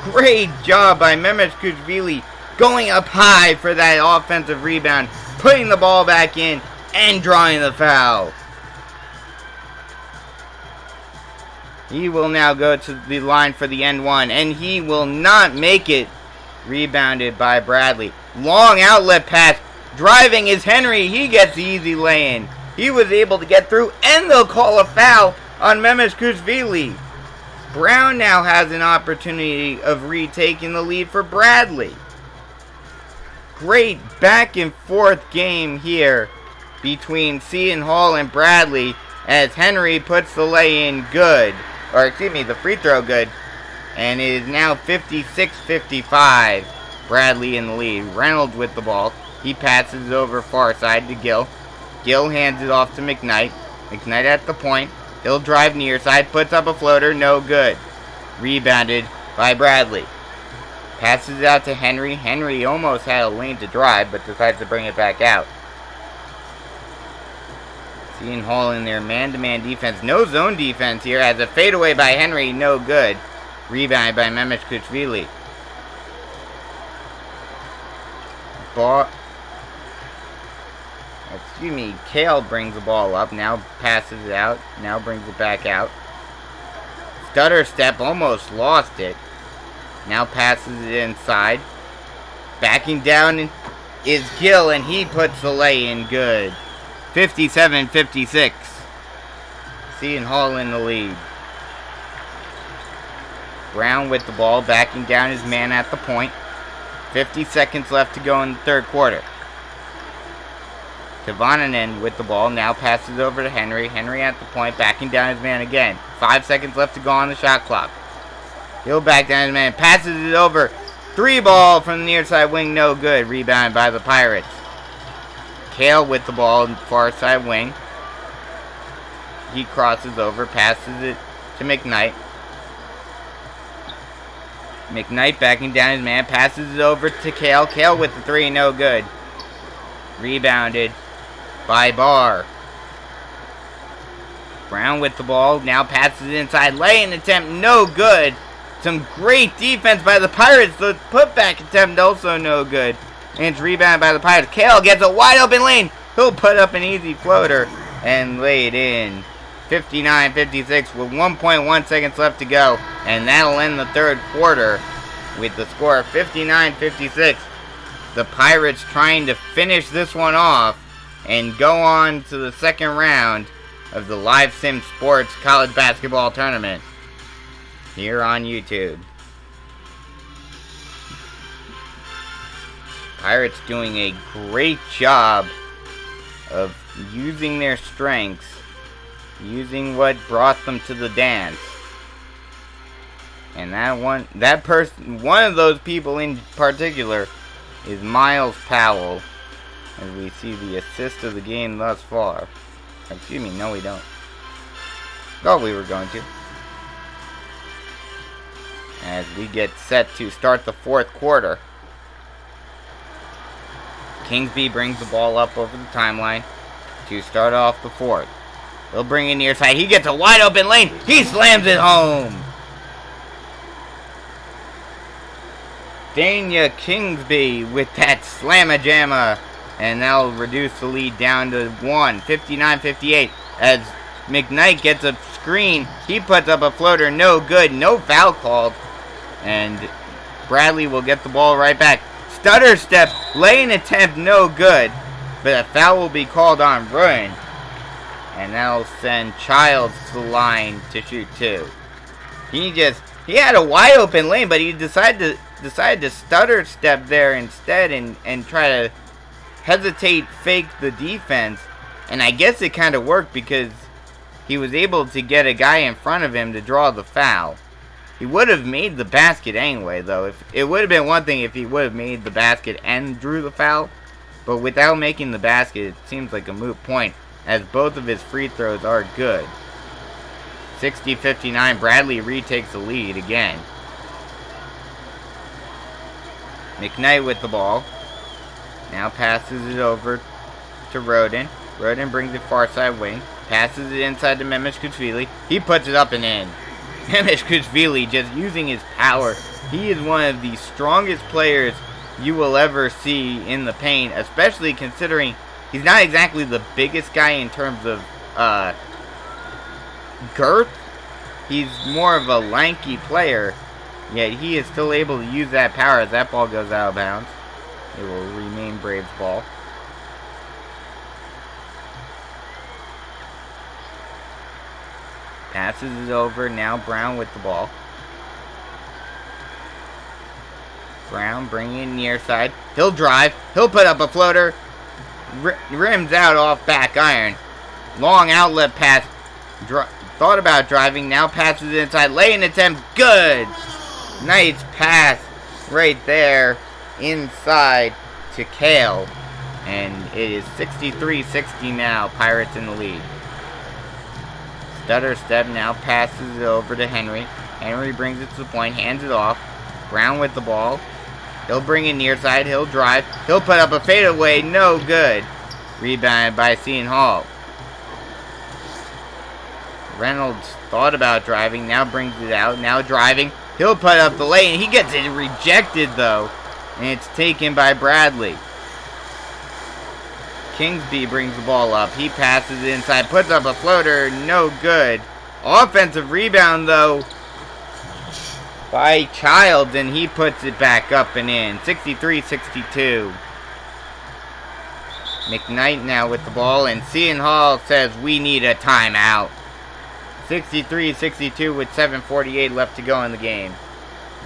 Great job by Mehmet Kudvili going up high for that offensive rebound, putting the ball back in, and drawing the foul. He will now go to the line for the end one, and he will not make it. Rebounded by Bradley. Long outlet pass. Driving is Henry. He gets the easy lay-in. He was able to get through, and they'll call a foul on Mehmet Kudvili. Brown now has an opportunity of retaking the lead for Bradley. Great back and forth game here between Seton Hall and Bradley, as Henry puts the lay-in good. Or excuse me, the free throw good. And it is now 56-55. Bradley in the lead. Reynolds with the ball. He passes it over far side to Gill. Gill hands it off to McKnight. McKnight at the point. He'll drive near side. Puts up a floater. No good. Rebounded by Bradley. Passes it out to Henry. Henry almost had a lane to drive, but decides to bring it back out. Seton Hall in their man-to-man defense. No zone defense here, as a fadeaway by Henry. No good. Rebounded by Mehmet Kudvili. Kale brings the ball up. Now passes it out. Now brings it back out. Stutter step. Almost lost it. Now passes it inside. Backing down is Gill, and he puts the lay in good. 57-56. Seton Hall in the lead. Brown with the ball, backing down his man at the point. 50 seconds left to go in the third quarter. Tavanen with the ball, now passes over to Henry. Henry at the point, backing down his man again. 5 seconds left to go on the shot clock. He'll back down his man, passes it over. 3 ball from the near side wing, no good. Rebound by the Pirates. Kale with the ball in the far side wing. He crosses over, passes it to McKnight. McKnight backing down his man, passes it over to Kale. Kale with the 3, no good. Rebounded by Barr. Brown with the ball, now passes inside, lay-in attempt, no good. Some great defense by the Pirates. The putback attempt also no good. And it's rebounded by the Pirates. Kale gets a wide open lane. He'll put up an easy floater and lay it in. 59-56 with 1.1 seconds left to go. And that'll end the third quarter with the score of 59-56. The Pirates trying to finish this one off and go on to the second round of the Live Sim Sports College Basketball Tournament here on YouTube. Pirates doing a great job of using their strengths, using what brought them to the dance. And one of those people in particular is Miles Powell, as we see the assist of the game thus far. Excuse me, no we don't. Thought we were going to. As we get set to start the fourth quarter. Kingsby brings the ball up over the timeline to start off the fourth. He'll bring it near side. He gets a wide open lane. He slams it home. Dania Kingsby with that slamma-jamma. And that'll reduce the lead down to 1. 59-58. As McKnight gets a screen. He puts up a floater. No good. No foul called. And Bradley will get the ball right back. Stutter step. Lane attempt. No good. But a foul will be called on Bruin. And that'll send Childs to the line to shoot 2. He had a wide open lane, but he decided to stutter step there instead and try to hesitate, fake the defense. And I guess it kind of worked because he was able to get a guy in front of him to draw the foul. He would have made the basket anyway, though. If it would have been one thing if he would have made the basket and drew the foul. But without making the basket, it seems like a moot point, as both of his free throws are good. 60-59, Bradley retakes the lead again. McKnight with the ball. Now passes it over to Roden. Roden brings it far side wing. Passes it inside to Memeshkuchvili. He puts it up and in. Memeshkuchvili just using his power. He is one of the strongest players you will ever see in the paint, especially considering he's not exactly the biggest guy in terms of girth. He's more of a lanky player, yet he is still able to use that power as that ball goes out of bounds. It will remain Braves ball. Passes it over. Now Brown with the ball. Brown bringing it near side. He'll drive. He'll put up a floater. Rims out off back iron. Long outlet pass. Thought about driving. Now passes it inside. Lay-in attempt. Good. Nice pass right there inside to Kale. And it is 63-60 now. Pirates in the lead. Stutter step now passes it over to Henry. Henry brings it to the point. Hands it off. Brown with the ball. He'll bring it near side. He'll drive. He'll put up a fadeaway. No good. Rebounded by Seton Hall. Reynolds thought about driving. Now brings it out. Now driving. He'll put up the lane. He gets it rejected, though. And it's taken by Bradley. Kingsby brings the ball up. He passes it inside. Puts up a floater. No good. Offensive rebound, though, by Childs, and he puts it back up and in. 63-62. McKnight now with the ball, and Seton Hall says we need a timeout. 63-62 with 7:48 left to go in the game.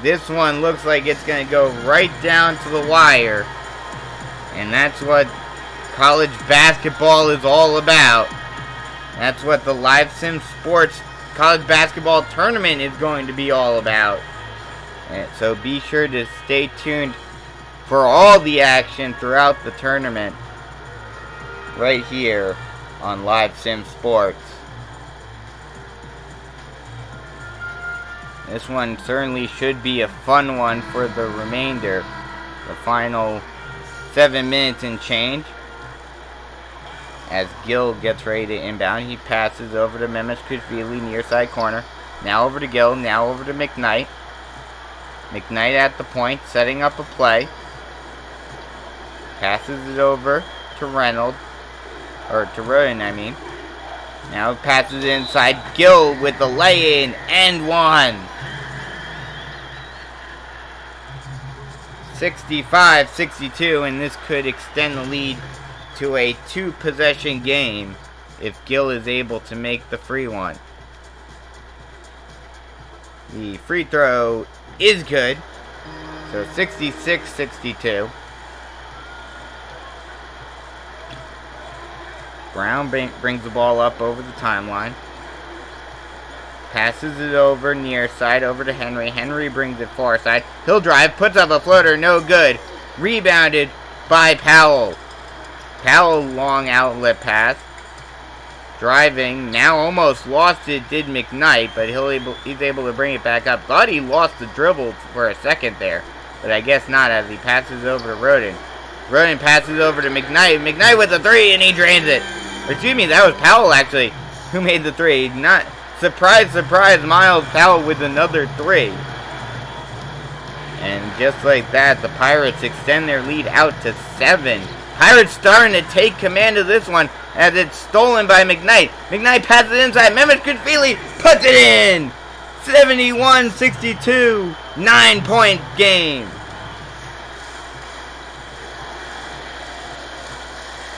This one looks like it's going to go right down to the wire. And that's what college basketball is all about. That's what the Live Sim Sports College Basketball Tournament is going to be all about. And so be sure to stay tuned for all the action throughout the tournament right here on Live Sim Sports. This one certainly should be a fun one for the remainder. The final 7 minutes and change. As Gill gets ready to inbound, he passes over to Memeshkashvili near side corner. Now over to Gill, now over to McKnight. McKnight at the point, setting up a play. Passes it over to Reynolds. Or to Roden, I mean. Now passes it inside. Gill with the lay-in and one. 65-62, and this could extend the lead to a 2-possession game if Gill is able to make the free one. The free throw is good. So 66-62. Brown brings the ball up over the timeline. Passes it over near side over to Henry. Henry brings it far side. He'll drive, puts up a floater, no good. Rebounded by Powell. Powell long outlet pass. Driving, now almost lost it, did McKnight, but he's able to bring it back up. Thought he lost the dribble for a second there, but I guess not as he passes over to Roden. Roden passes over to McKnight. McKnight with the three, and he drains it. Excuse me, that was Powell actually who made the three. Not surprise, surprise, Miles Powell with another three. And just like that, the Pirates extend their lead out to 7. Pirates starting to take command of this one as it's stolen by McKnight. McKnight passes it inside. Memeshkashvili puts it in. 71-62, 9-point game.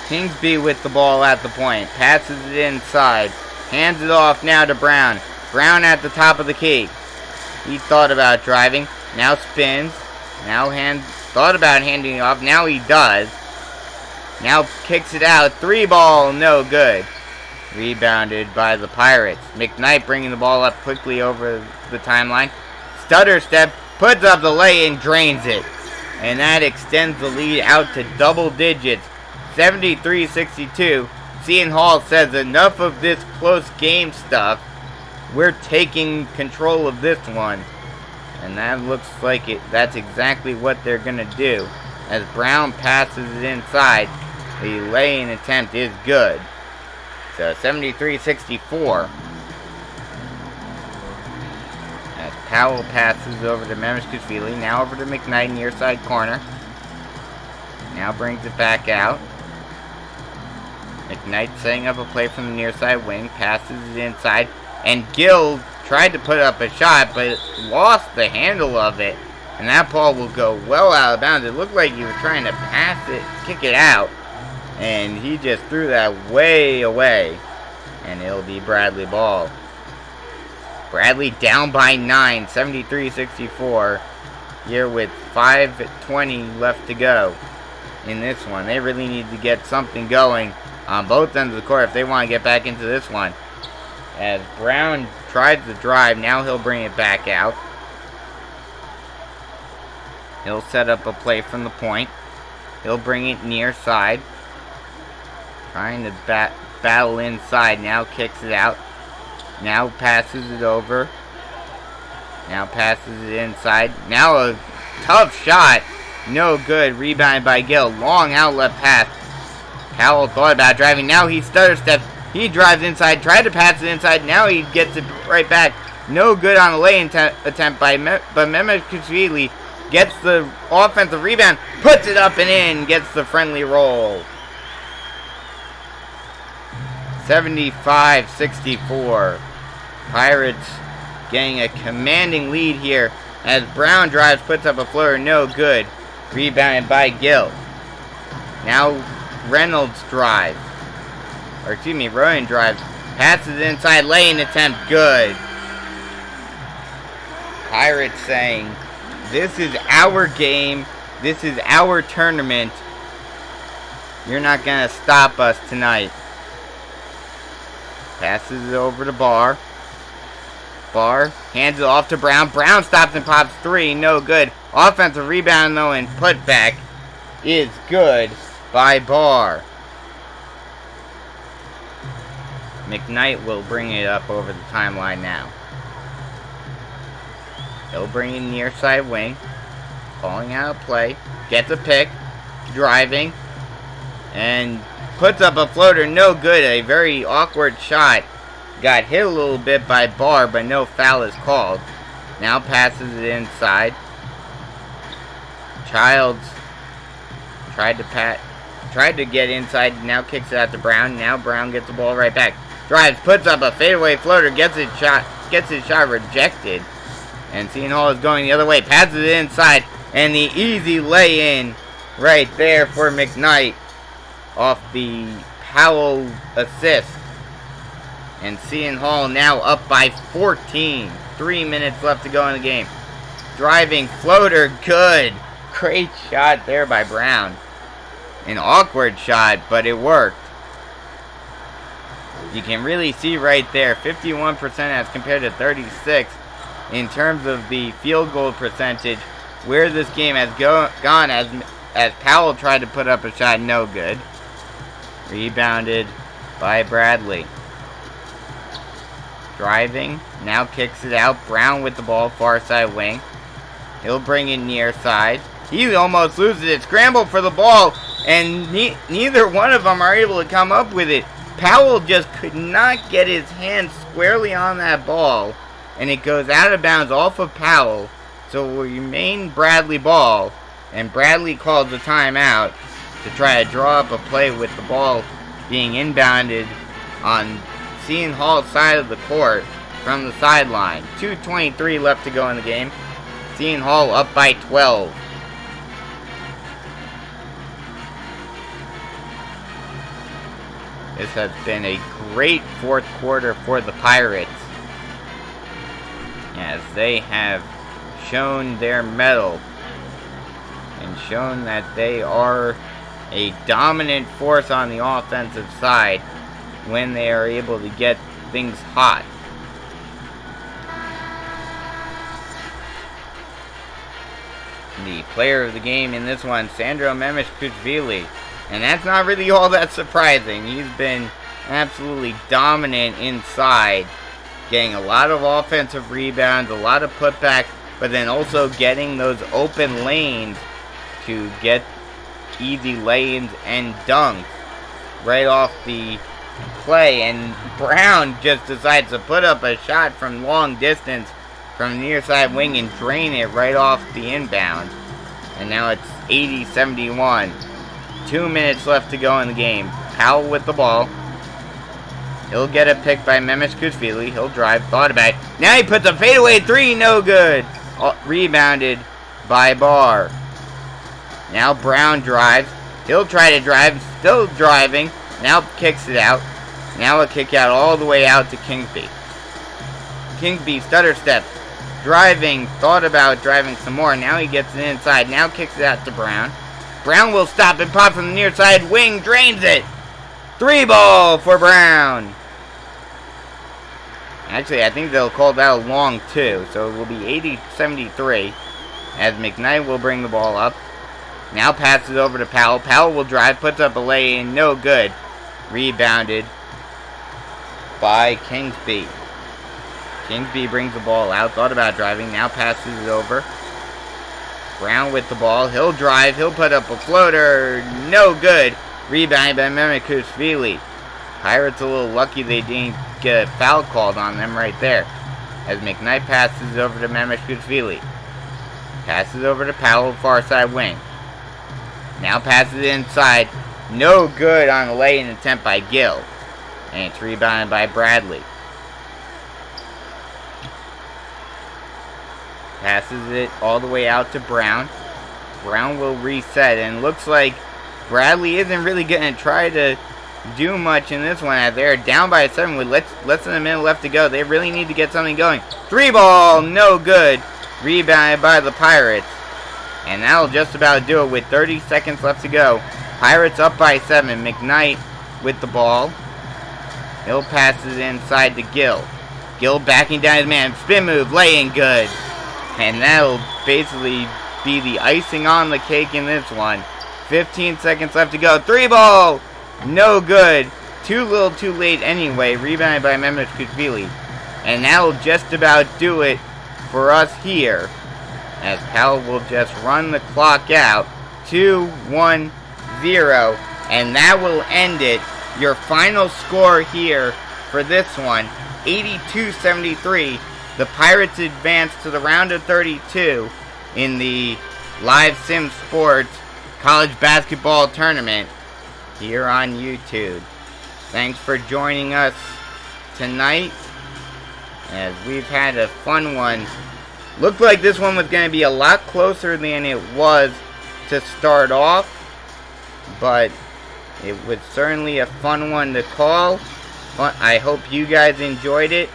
Kingsby with the ball at the point. Passes it inside. Hands it off now to Brown. Brown at the top of the key. He thought about driving. Now spins. Now thought about handing it off. Now he does. Now kicks it out. 3 ball. No good. Rebounded by the Pirates. McKnight bringing the ball up quickly over the timeline. Stutter step. Puts up the lay and drains it. And that extends the lead out to double digits. 73-62. Seton Hall says enough of this close game stuff. We're taking control of this one. And that looks like it. That's exactly what they're going to do. As Brown passes it inside, the lay-in attempt is good. So 73-64. As Powell passes over to Memeshkashvili. Now over to McKnight near side corner. Now brings it back out. McKnight setting up a play from the near side wing, passes it inside, and Gill tried to put up a shot, but lost the handle of it, and that ball will go well out of bounds. It looked like he was trying to pass it, kick it out, and he just threw that way away, and it'll be Bradley ball. Bradley down by 9, 73-64, here with 5:20 left to go in this one. They really need to get something going on both ends of the court if they want to get back into this one. As Brown tries to drive, now he'll bring it back out. He'll set up a play from the point. He'll bring it near side. Trying to battle inside. Now kicks it out. Now passes it over. Now passes it inside. Now a tough shot. No good. Rebounded by Gill. Long outlet pass. Powell thought about driving. Now he stutter steps. He drives inside. Tried to pass it inside. Now he gets it right back. No good on the lay-in attempt by Memeshkashvili. Gets the offensive rebound. Puts it up and in. Gets the friendly roll. 75-64. Pirates getting a commanding lead here as Brown drives, puts up a floater, no good. Rebounded by Gill. Now Reynolds drives. Or excuse me, Rowan drives. Passes inside, lane attempt, good. Pirates saying, this is our game. This is our tournament. You're not going to stop us tonight. Passes it over to Barr. Barr hands it off to Brown. Brown stops and pops 3. No good. Offensive rebound, though, and putback is good by Barr. McKnight will bring it up over the timeline now. He'll bring it near side wing. Calling out a play. Gets a pick. Driving. and puts up a floater. No good. A very awkward shot. Got hit a little bit by Barr, but no foul is called. Now passes it inside. Childs tried to get inside. Now kicks it out to Brown. Now Brown gets the ball right back. Drives, puts up a fadeaway floater, gets his shot rejected. And Seton Hall is going the other way. Passes it inside. And the easy lay-in right there for McKnight off the Powell assist. And Seton Hall now up by 14. 3 minutes left to go in the game. Driving floater, good. Great shot there by Brown. An awkward shot, but it worked. You can really see right there, 51% as compared to 36 in terms of the field goal percentage, where this game has gone as Powell tried to put up a shot, no good. Rebounded by Bradley. Driving, now kicks it out. Brown with the ball, far side wing. He'll bring it near side. He almost loses it. Scramble for the ball, and neither one of them are able to come up with it. Powell just could not get his hand squarely on that ball, and it goes out of bounds off of Powell. So it will remain Bradley ball, and Bradley calls the timeout to try to draw up a play with the ball being inbounded on Seton Hall's side of the court from the sideline. 2:23 left to go in the game. Seton Hall up by 12. This has been a great fourth quarter for the Pirates, as they have shown their mettle and shown that they are a dominant force on the offensive side when they are able to get things hot. The player of the game in this one, Sandro Memeshkuchvili. And that's not really all that surprising. He's been absolutely dominant inside, getting a lot of offensive rebounds, a lot of putbacks, but then also getting those open lanes to get easy lay-ins and dunks right off the play. And Brown just decides to put up a shot from long distance from the near side wing and drain it right off the inbound. And now it's 80-71. 2 minutes left to go in the game. Powell with the ball. He'll get a pick by Memeshkuchvili. He'll drive. Thought about it. Now he puts a fadeaway three. No good. Rebounded by Barr. Now Brown drives. He'll try to drive. Still driving. Now kicks it out. Now a kick out all the way out to Kingsby. Kingsby stutter steps. Driving. Thought about driving some more. Now he gets it inside. Now kicks it out to Brown. Brown will stop and pop from the near side wing. Drains it. 3 ball for Brown. Actually, I think they'll call that a long 2. So it will be 80-73 as McKnight will bring the ball up. Now passes over to Powell. Powell will drive. Puts up a lay-in. No good. Rebounded by Kingsby. Kingsby brings the ball out. Thought about driving. Now passes it over. Brown with the ball. He'll drive. He'll put up a floater. No good. Rebounded by Memeshkuchvili. Pirates a little lucky they didn't get a foul called on them right there, as McKnight passes over to Memeshkuchvili. Passes over to Powell, far side wing. Now passes inside. No good on the lay-in attempt by Gill. And it's rebounded by Bradley. Passes it all the way out to Brown. Brown will reset, and looks like Bradley isn't really going to try to do much in this one, as they're down by 7 with less than a minute left to go. They really need to get something going. 3 ball, no good. Rebounded by the Pirates. And that'll just about do it with 30 seconds left to go. Pirates up by 7. McKnight with the ball. He'll pass it inside to Gill. Gill backing down his man. Spin move, lay-in, good. And that'll basically be the icing on the cake in this one. 15 seconds left to go. 3 ball! No good. Too little too late anyway. Rebounded by Memeshkuchvili. And that'll just about do it for us here, as Powell will just run the clock out. 2-1-0 And that will end it. Your final score here for this one, 82-73. The Pirates advance to the round of 32 in the Live Sim Sports College Basketball Tournament here on YouTube. Thanks for joining us tonight, as we've had a fun one. Looked like this one was going to be a lot closer than it was to start off, but it was certainly a fun one to call. I hope you guys enjoyed it,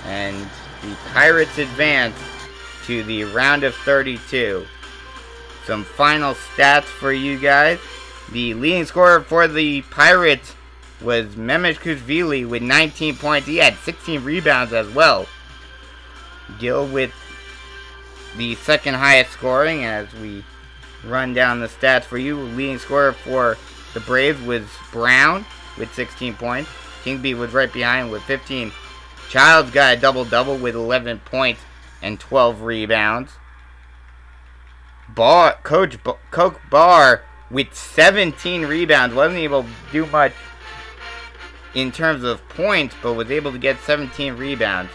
and the Pirates advance to the round of 32. Some final stats for you guys. The leading scorer for the Pirates was Memeshkashvili with 19 points. He had 16 rebounds as well. Gill with the second highest scoring, as we run down the stats for you. Leading scorer for the Braves was Brown with 16 points. Kingby was right behind with 15. Childs got a double-double with 11 points and 12 rebounds. Coach Barr with 17 rebounds. Wasn't able to do much in terms of points, but was able to get 17 rebounds.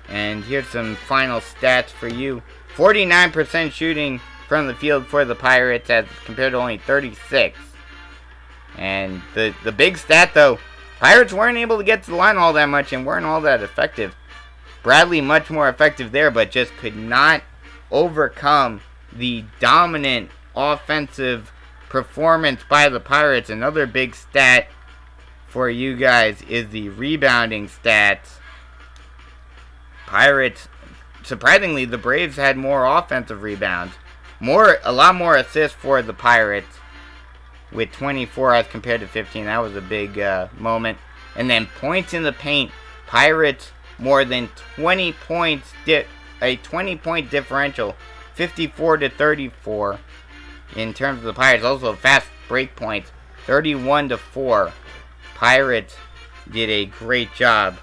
And here's some final stats for you. 49% shooting from the field for the Pirates as compared to only 36. And the big stat, though, Pirates weren't able to get to the line all that much and weren't all that effective. Bradley much more effective there, but just could not overcome the dominant offensive performance by the Pirates. Another big stat for you guys is the rebounding stats. Pirates, surprisingly, the Braves had more offensive rebounds. A lot more assists for the Pirates with 24 as compared to 15. That was a big moment. And then points in the paint. Pirates more than 20 points, a 20-point differential, 54-34 in terms of the Pirates. Also fast break points, 31-4. Pirates did a great job.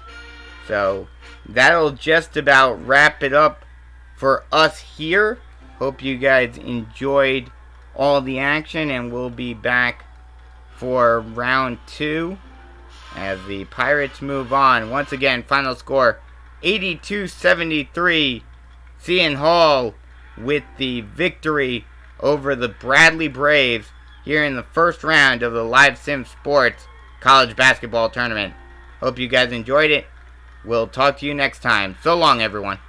So that'll just about wrap it up for us here. Hope you guys enjoyed all the action, and we'll be back for round 2 as the Pirates move on. Once again, final score 82-73. Seton Hall with the victory over the Bradley Braves here in the first round of the Live Sim Sports College Basketball Tournament. Hope you guys enjoyed it. We'll talk to you next time. So long, everyone.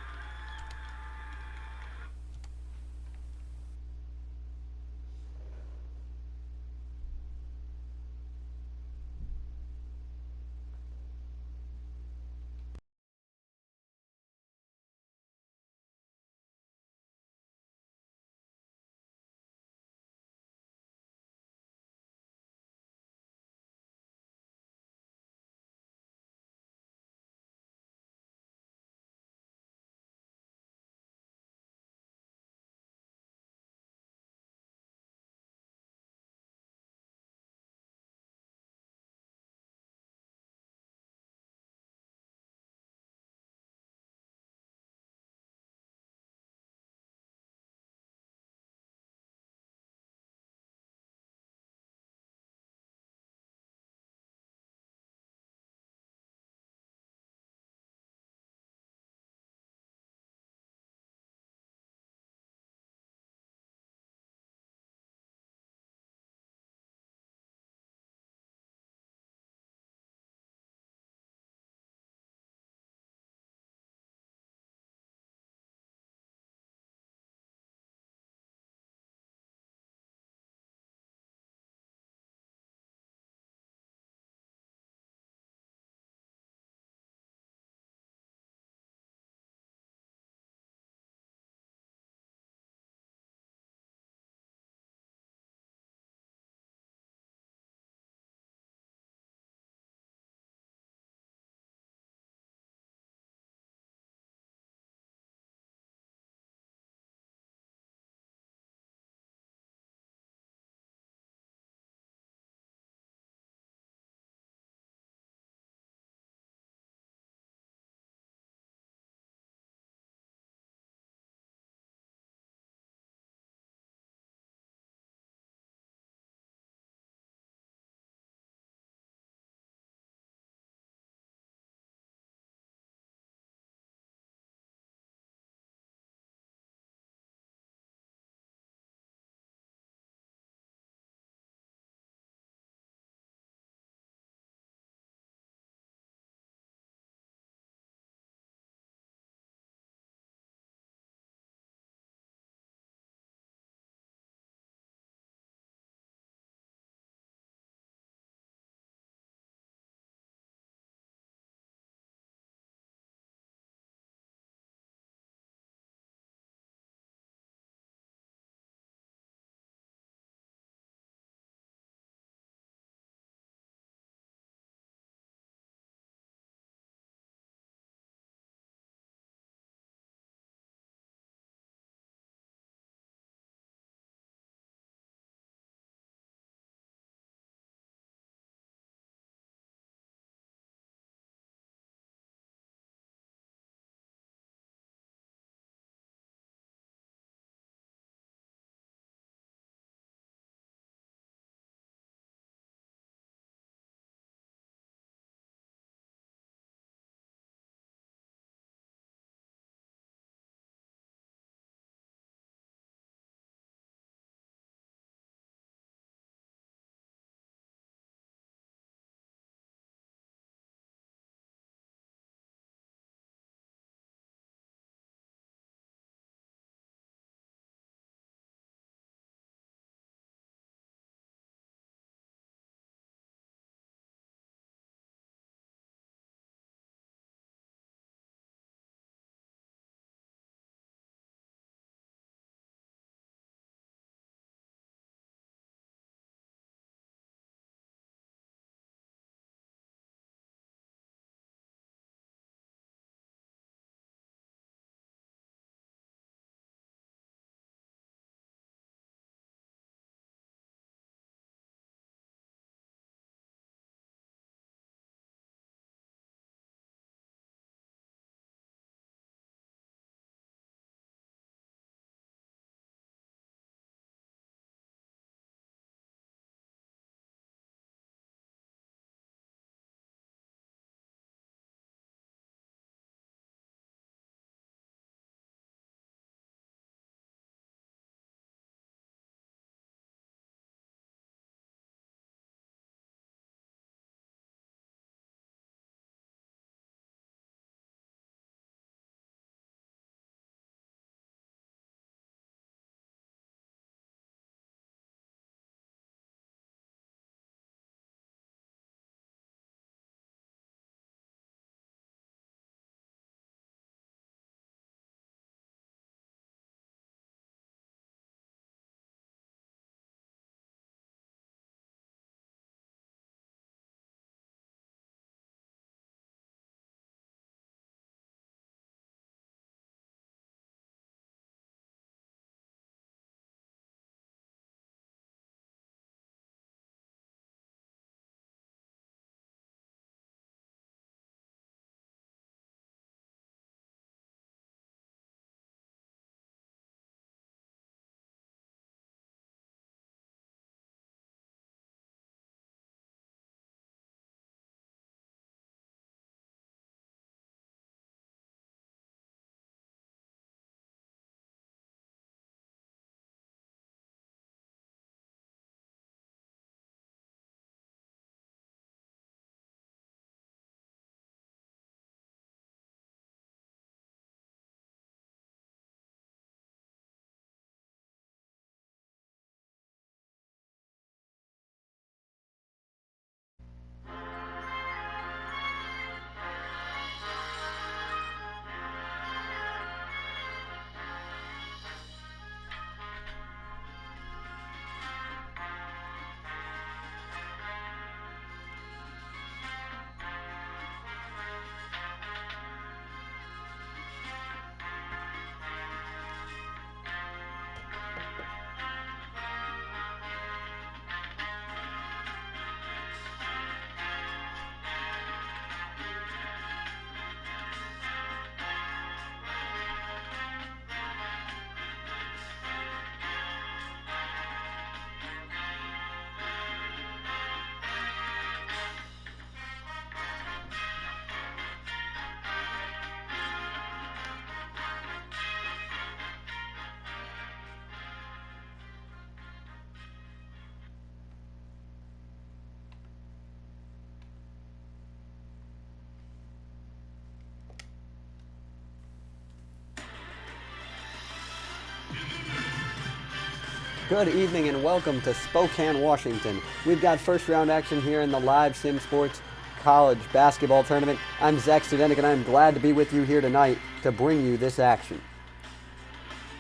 Good evening and welcome to Spokane, Washington. We've got first round action here in the Live Sim Sports College Basketball Tournament. I'm Zach Studenik and I'm glad to be with you here tonight to bring you this action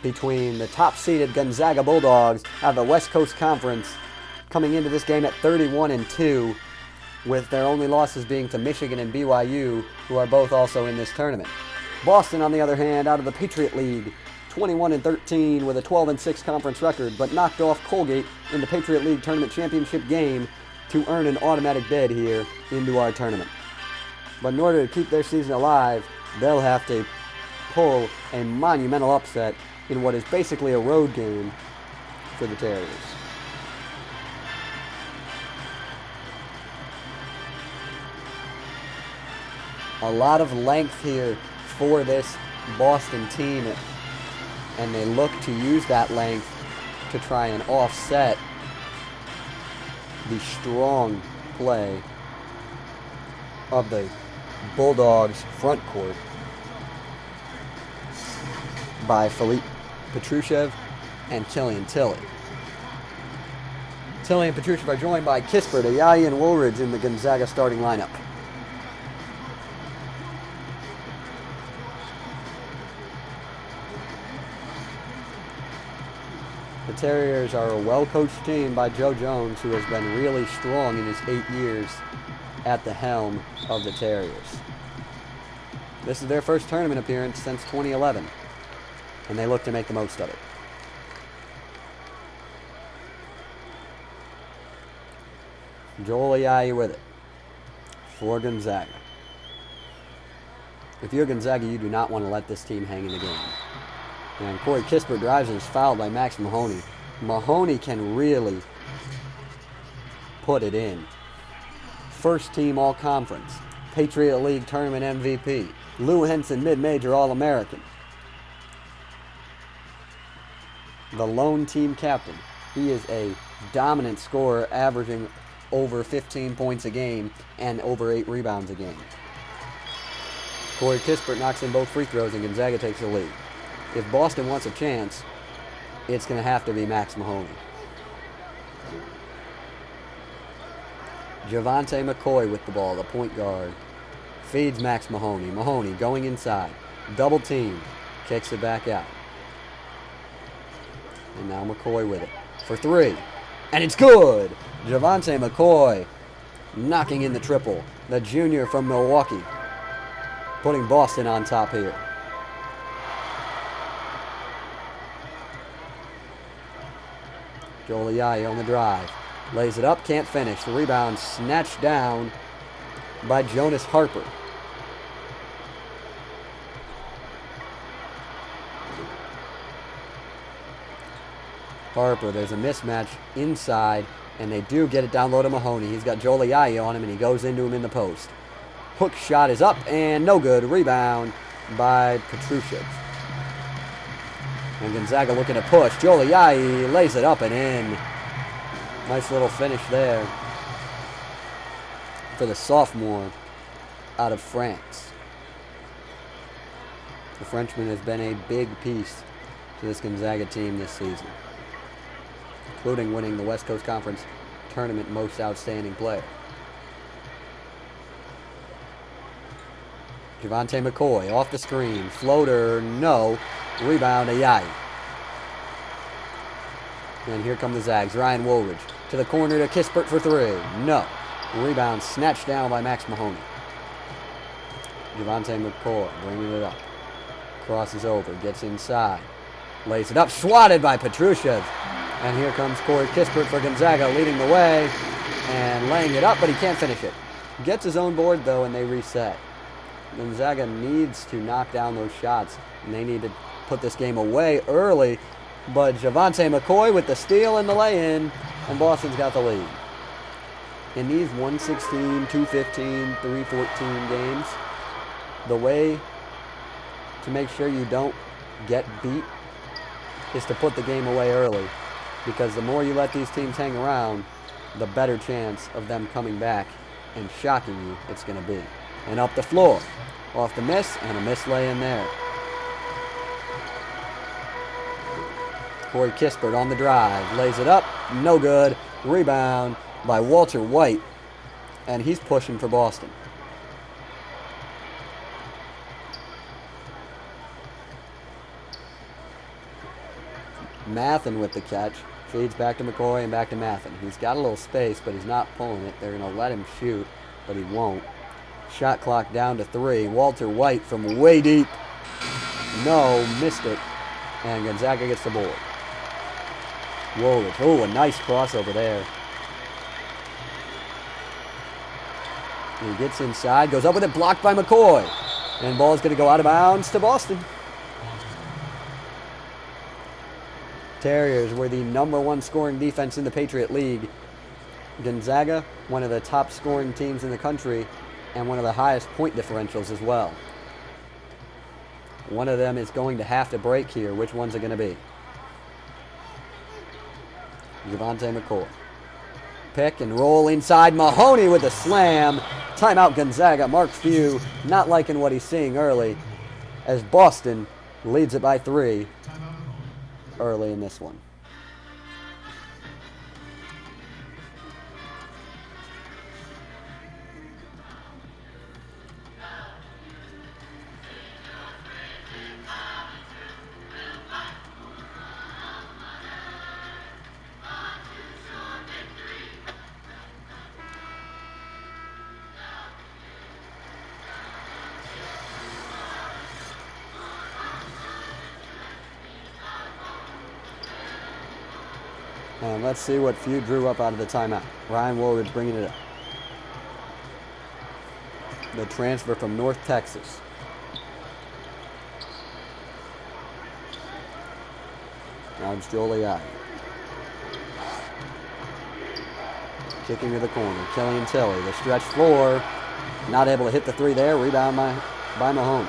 between the top-seeded Gonzaga Bulldogs out of the West Coast Conference, coming into this game at 31-2, with their only losses being to Michigan and BYU, who are both also in this tournament. Boston, on the other hand, out of the Patriot League, 21-13 with a 12-6 conference record, but knocked off Colgate in the Patriot League Tournament Championship game to earn an automatic bid here into our tournament. But in order to keep their season alive, they'll have to pull a monumental upset in what is basically a road game for the Terriers. A lot of length here for this Boston team, and they look to use that length to try and offset the strong play of the Bulldogs front court by Philippe Petrusev and Killian Tilly. Tilly and Petrusev are joined by Kispert, Ayayi, and Woolridge in the Gonzaga starting lineup. The Terriers are a well-coached team by Joe Jones, who has been really strong in his 8 years at the helm of the Terriers. This is their first tournament appearance since 2011, and they look to make the most of it. Joel Ayayi with it for Gonzaga. If you're Gonzaga, you do not want to let this team hang in the game. And Corey Kispert drives and is fouled by Max Mahoney. Mahoney can really put it in. First team All-Conference, Patriot League Tournament MVP, Lou Henson Mid-Major All-American. The lone team captain. He is a dominant scorer, averaging over 15 points a game and over 8 rebounds a game. Corey Kispert knocks in both free throws and Gonzaga takes the lead. If Boston wants a chance, it's going to have to be Max Mahoney. Javante McCoy with the ball, the point guard. Feeds Max Mahoney. Mahoney going inside. Double team. Kicks it back out. And now McCoy with it for three. And it's good! Javante McCoy knocking in the triple. The junior from Milwaukee. Putting Boston on top here. Joel Ayayi on the drive. Lays it up, can't finish. The rebound snatched down by Jonas Harper. Harper, there's a mismatch inside, and they do get it down low to Mahoney. He's got Joel Ayayi on him, and he goes into him in the post. Hook shot is up, and no good. Rebound by Petrusev. And Gonzaga looking to push. Joel Ayayi lays it up and in. Nice little finish there for the sophomore out of France. The Frenchman has been a big piece to this Gonzaga team this season, including winning the West Coast Conference Tournament Most Outstanding Player. Javante McCoy off the screen. Floater, no. Rebound, Ayayi. And here come the Zags. Ryan Woolridge to the corner to Kispert for three. No. Rebound snatched down by Max Mahoney. Javante McCoy bringing it up. Crosses over, gets inside. Lays it up, swatted by Petrusev. And here comes Corey Kispert for Gonzaga, leading the way and laying it up, but he can't finish it. Gets his own board, though, and they reset. Gonzaga needs to knock down those shots, and they need to put this game away early, but Javante McCoy with the steal and the lay-in, and Boston's got the lead. In these 116, 215, 314 games, the way to make sure you don't get beat is to put the game away early, because the more you let these teams hang around, the better chance of them coming back and shocking you it's going to be. And up the floor, off the miss, and a miss lay in there. Corey Kispert on the drive. Lays it up. No good. Rebound by Walter White. And he's pushing for Boston. Mathen with the catch. Feeds back to McCoy and back to Mathen. He's got a little space, but he's not pulling it. They're going to let him shoot, but he won't. Shot clock down to 3. Walter White from way deep. No, missed it. And Gonzaga gets the board. Woolridge. Oh, a nice crossover there. He gets inside, goes up with it, blocked by McCoy. And ball's going to go out of bounds to Boston. Terriers were the #1 scoring defense in the Patriot League. Gonzaga, one of the top scoring teams in the country, and one of the highest point differentials as well. One of them is going to have to break here. Which one's it going to be? Javonte McCoy. Pick and roll inside. Mahoney with a slam. Timeout Gonzaga. Mark Few not liking what he's seeing early as Boston leads it by 3 early in this one. And let's see what Few drew up out of the timeout. Ryan Woolridge bringing it up. The transfer from North Texas. Now it's Joliai. Kicking to the corner. Killian Tilly, the stretch floor. Not able to hit the 3 there. Rebound by Mahoney.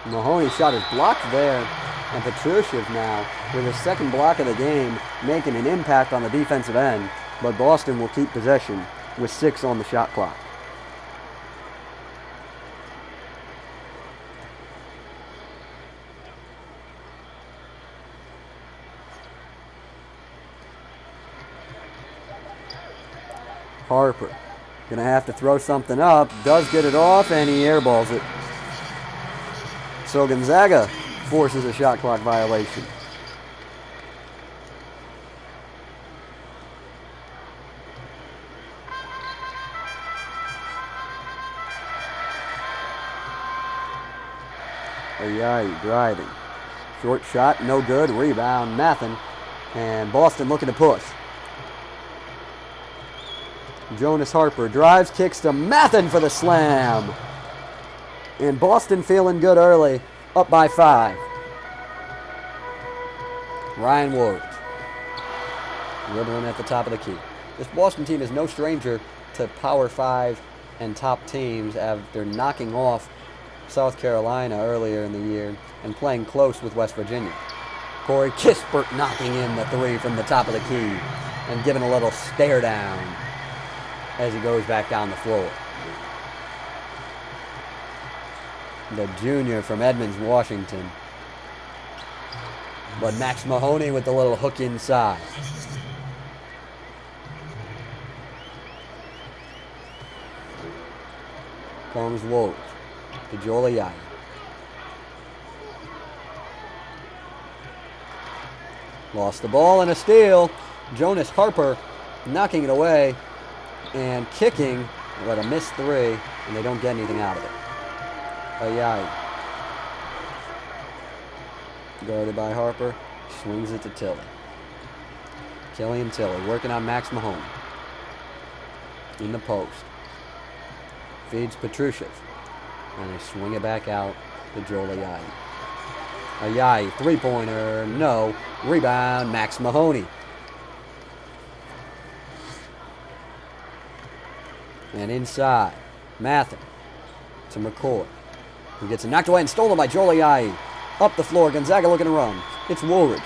Mahoney's shot is blocked there, and Petrushiev now with his second block of the game making an impact on the defensive end, but Boston will keep possession with 6 on the shot clock. Harper gonna have to throw something up, does get it off, and he airballs it. So Gonzaga forces a shot clock violation. Ayayi driving. Short shot, no good. Rebound, Mathen. And Boston looking to push. Jonas Harper drives, kicks to Mathen for the slam. And Boston feeling good early, up by 5. Ryan Woolridge dribbling at the top of the key. This Boston team is no stranger to Power 5 and top teams after knocking off South Carolina earlier in the year and playing close with West Virginia. Corey Kispert knocking in the 3 from the top of the key and giving a little stare down as he goes back down the floor. The junior from Edmonds, Washington. But Max Mahoney with the little hook inside. Comes Woolridge to Joliai. Lost the ball and a steal. Jonas Harper knocking it away and kicking, but a missed 3, and they don't get anything out of it. Ayayi. Guarded by Harper. Swings it to Tilly. Killian Tilly working on Max Mahoney. In the post. Feeds Petrushiev. And they swing it back out to Joel Ayayi. Ayayi, 3-pointer. No. Rebound, Max Mahoney. And inside. Mathen to McCoy. He gets it knocked away and stolen by Joel Ayayi. Up the floor, Gonzaga looking to run. It's Woolridge.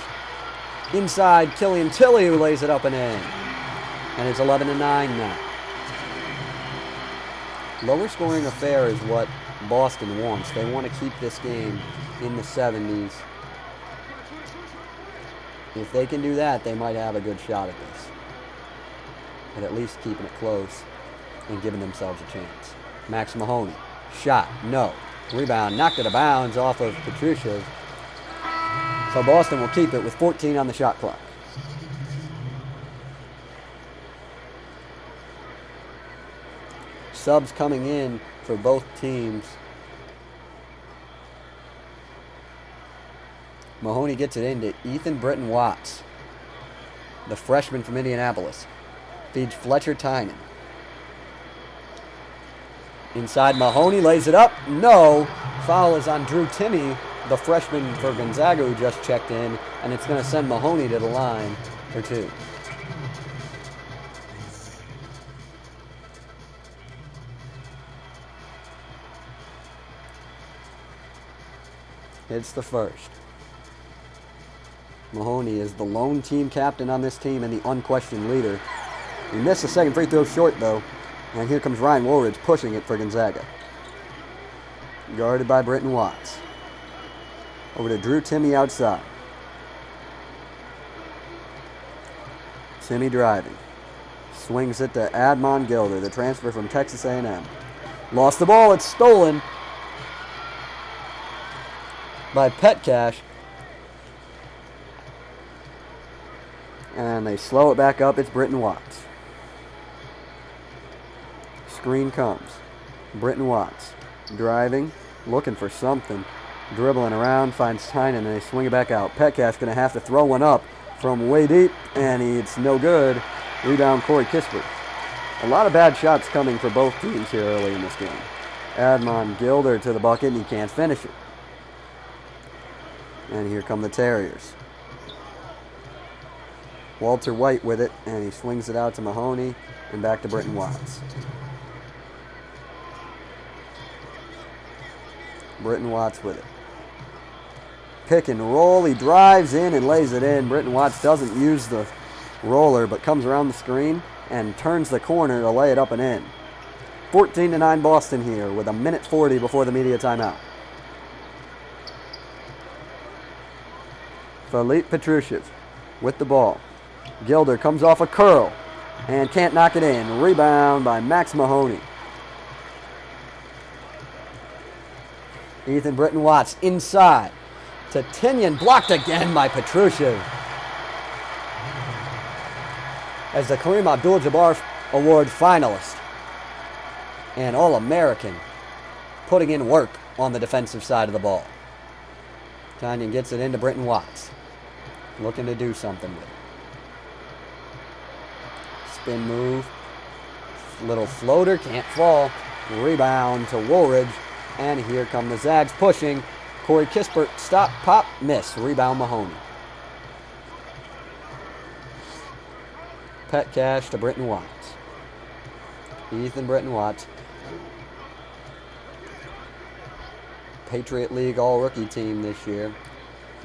Inside, Killian Tilly, who lays it up and in. And it's 11-9 now. Lower scoring affair is what Boston wants. They want to keep this game in the 70s. If they can do that, they might have a good shot at this. But at least keeping it close and giving themselves a chance. Max Mahoney. Shot. No. Rebound. Knocked it out of bounds off of Petrushchev. So Boston will keep it with 14 on the shot clock. Subs coming in for both teams. Mahoney gets it into Ethan Britton Watts, the freshman from Indianapolis. Feeds Fletcher Tynan. Inside, Mahoney lays it up. No. Foul is on Drew Timme, the freshman for Gonzaga who just checked in, and it's going to send Mahoney to the line for two. It's the first. Mahoney is the lone team captain on this team and the unquestioned leader. He missed the second free throw short, though. And here comes Ryan Woolridge pushing it for Gonzaga. Guarded by Britton Watts. Over to Drew Timme outside. Timme driving. Swings it to Admon Gilder, the transfer from Texas A&M. Lost the ball. It's stolen by Petcash. And they slow it back up. It's Britton Watts. Screen comes. Britton Watts driving, looking for something. Dribbling around, finds Tynan, and they swing it back out. Petcash going to have to throw one up from way deep, and it's no good. Rebound, Corey Kispert. A lot of bad shots coming for both teams here early in this game. Admon Gilder to the bucket, and he can't finish it. And here come the Terriers. Walter White with it, and he swings it out to Mahoney and back to Britton Watts. Britton Watts with it. Pick and roll. He drives in and lays it in. Britton Watts doesn't use the roller, but comes around the screen and turns the corner to lay it up and in. 14-9 Boston here with 1:40 before the media timeout. Philippe Petrushchev with the ball. Gilder comes off a curl and can't knock it in. Rebound by Max Mahoney. Ethan Britton Watts inside to Tinian, blocked again by Petrushchev. As the Kareem Abdul-Jabbar Award finalist and All-American, putting in work on the defensive side of the ball. Tinian gets it into Britton Watts, looking to do something with it. Spin move, little floater, can't fall. Rebound to Woolridge. And here come the Zags pushing. Corey Kispert, stop, pop, miss. Rebound Mahoney. Petcash to Britton Watts. Ethan Britton Watts. Patriot League all-rookie team this year.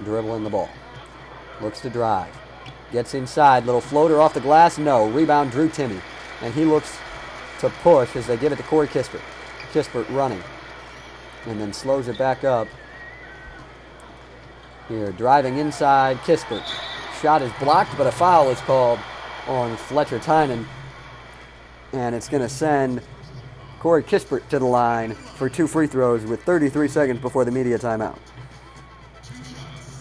Dribbling the ball. Looks to drive. Gets inside. Little floater off the glass. No. Rebound Drew Timme. And he looks to push as they give it to Corey Kispert. Kispert running. And then slows it back up. Here, driving inside, Kispert. Shot is blocked, but a foul is called on Fletcher Tynan. And it's going to send Corey Kispert to the line for 2 free throws with 33 seconds before the media timeout.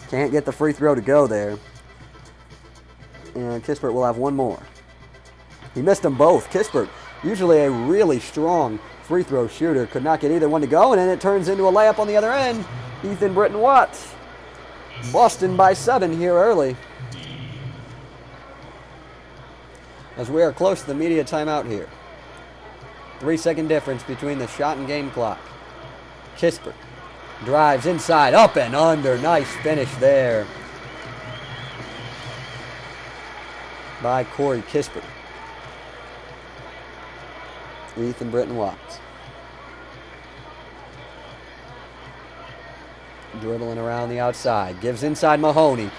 Can't get the free throw to go there. And Kispert will have one more. He missed them both. Kispert, usually a really strong free throw shooter, could not get either one to go, and then it turns into a layup on the other end. Ethan Britton Watts. Boston by 7 here early. As we are close to the media timeout here. 3-second difference between the shot and game clock. Kispert drives inside, up and under. Nice finish there by Corey Kispert. Ethan Britton Watts. Dribbling around the outside. Gives inside Mahoney.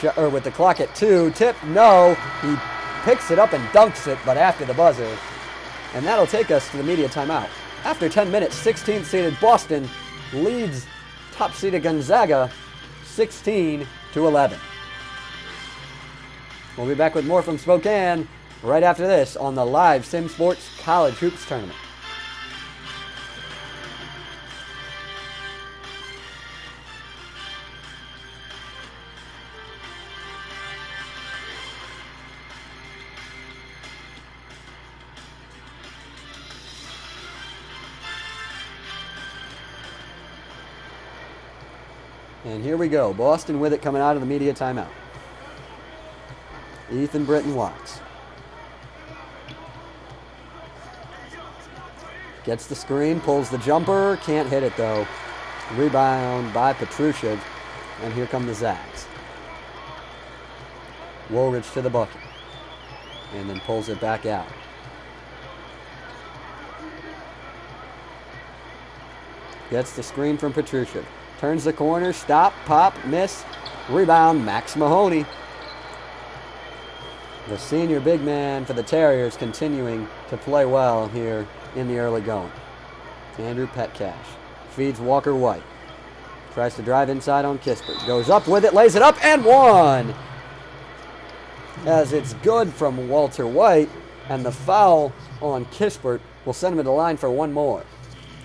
with the clock at 2. Tip, no. He picks it up and dunks it, but after the buzzer. And that'll take us to the media timeout. After 10 minutes, 16th seeded Boston leads top seeded Gonzaga 16-11. We'll be back with more from Spokane right after this on the live Sim Sports College Hoops Tournament. And here we go. Boston with it coming out of the media timeout. Ethan Britton Watts. Gets the screen, pulls the jumper, can't hit it though. Rebound by Petrushchev, and here come the Zags. Woolridge to the bucket, and then pulls it back out. Gets the screen from Petrushchev. Turns the corner, stop, pop, miss, rebound, Max Mahoney. The senior big man for the Terriers continuing to play well here in the early going. Andrew Petcash feeds Walker White. Tries to drive inside on Kispert. Goes up with it, lays it up, and one! As it's good from Walter White, and the foul on Kispert will send him to the line for one more.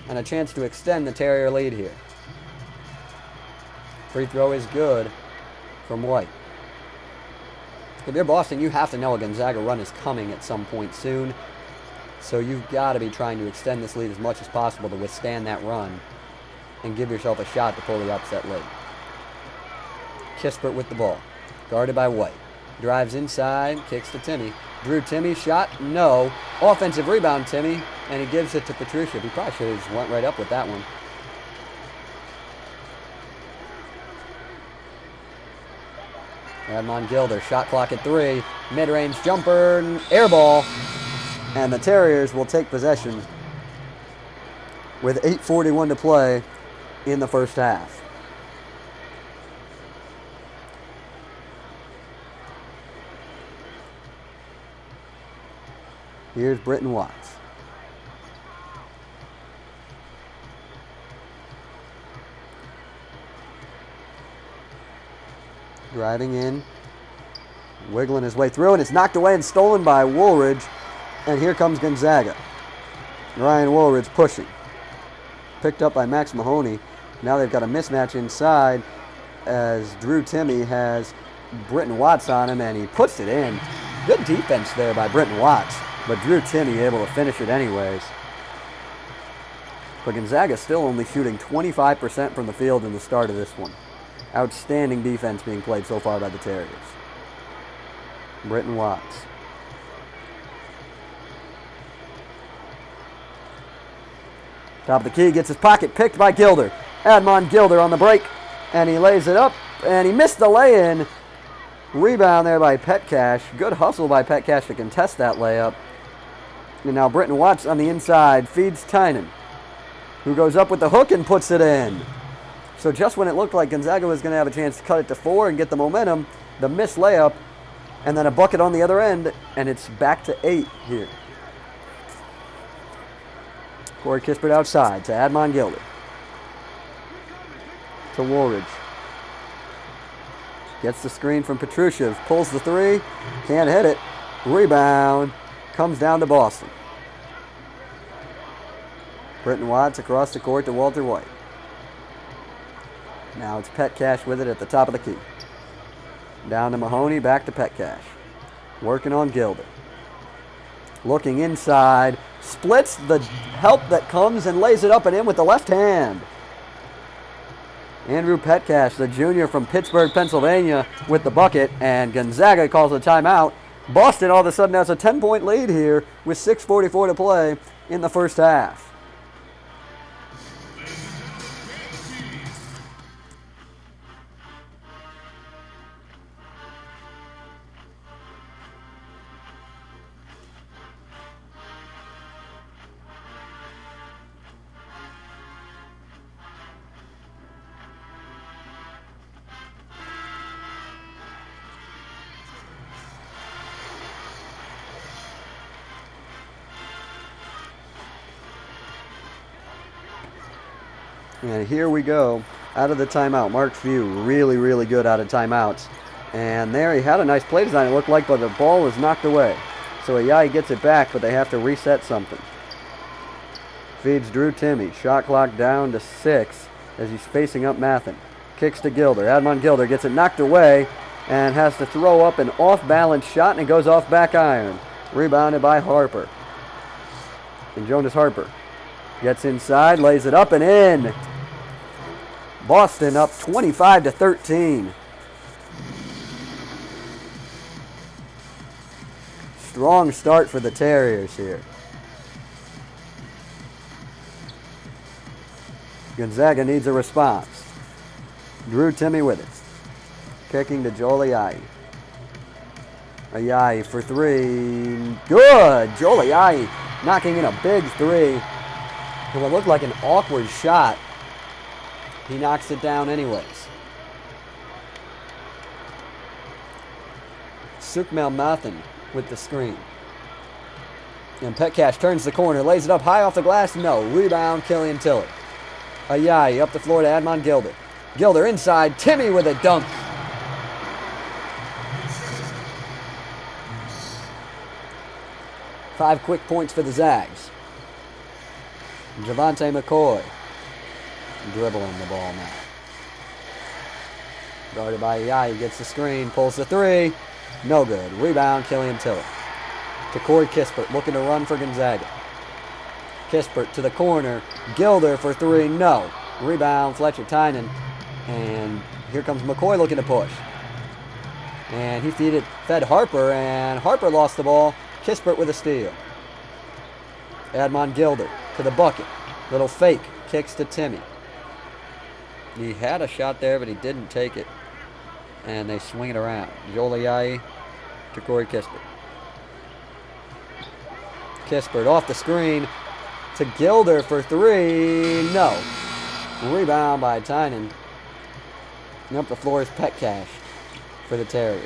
And a chance to extend the Terrier lead here. Free throw is good from White. If you're Boston, you have to know a Gonzaga run is coming at some point soon. So you've got to be trying to extend this lead as much as possible to withstand that run and give yourself a shot to pull the upset lead. Kispert with the ball. Guarded by White. Drives inside, kicks to Timmy. Drew Timmy, shot, no. Offensive rebound, Timmy, and he gives it to Petrushchev. He probably should have just went right up with that one. Admon Gilder, shot clock at 3. Mid-range jumper, air ball. And the Terriers will take possession with 8:41 to play in the first half. Here's Britton Watts. Driving in, wiggling his way through, and it's knocked away and stolen by Woolridge. And here comes Gonzaga. Ryan Woolridge pushing. Picked up by Max Mahoney. Now they've got a mismatch inside as Drew Timmy has Britton Watts on him, and he puts it in. Good defense there by Britton Watts, but Drew Timmy able to finish it anyways. But Gonzaga still only shooting 25% from the field in the start of this one. Outstanding defense being played so far by the Terriers. Britton Watts. Top of the key, gets his pocket picked by Gilder. Admon Gilder on the break, and he lays it up, and he missed the lay-in. Rebound there by Petcash. Good hustle by Petcash to contest that layup. And now Britton Watts on the inside feeds Tynan, who goes up with the hook and puts it in. So just when it looked like Gonzaga was going to have a chance to cut it to 4 and get the momentum, the missed layup, and then a bucket on the other end, and it's back to 8 here. Corey Kispert outside to Admon Gilder. To Woolridge. Gets the screen from Petrushchev. Pulls the 3. Can't hit it. Rebound. Comes down to Boston. Britton Watts across the court to Walter White. Now it's Petcash with it at the top of the key. Down to Mahoney, back to Petcash. Working on Gilder. Looking inside. Splits the help that comes and lays it up and in with the left hand. Andrew Petcash, the junior from Pittsburgh, Pennsylvania, with the bucket, and Gonzaga calls a timeout. Boston all of a sudden has a 10-point lead here with 6:44 to play in the first half. And here we go, out of the timeout. Mark Few, really, really good out of timeouts. And there he had a nice play design, it looked like, but the ball was knocked away. So Ayai gets it back, but they have to reset something. Feeds Drew Timme. Shot clock down to 6 as he's facing up Mathen. Kicks to Gilder. Admon Gilder gets it knocked away and has to throw up an off-balance shot, and it goes off back iron. Rebounded by Harper. And Jonas Harper gets inside, lays it up and in. Boston up 25-13. Strong start for the Terriers here. Gonzaga needs a response. Drew Timme with it. Kicking to Joel Ayai. Ayai for 3. Good! Joel Ayai knocking in a big 3. It would look like an awkward shot. He knocks it down anyways. Sukmel Mathen with the screen. And Petcash turns the corner, lays it up high off the glass. No. Rebound, Killian Tiller. Ayai up the floor to Admon Gilder. Gilder inside. Timme with a dunk. Five quick points for the Zags. Javante McCoy dribbling the ball now. Guarded by Ayai. He gets the screen, pulls the 3. No good. Rebound, Killian Tiller. To Corey Kispert, looking to run for Gonzaga. Kispert to the corner. Gilder for 3. No. Rebound, Fletcher Tynan. And here comes McCoy looking to push. And he fed Harper, and Harper lost the ball. Kispert with a steal. Admon Gilder to the bucket. Little fake. Kicks to Timme. He had a shot there, but he didn't take it. And they swing it around. Joel Ayai to Corey Kispert. Kispert off the screen to Gilder for 3. No. Rebound by Tynan. And up the floor is Petcash for the Terriers.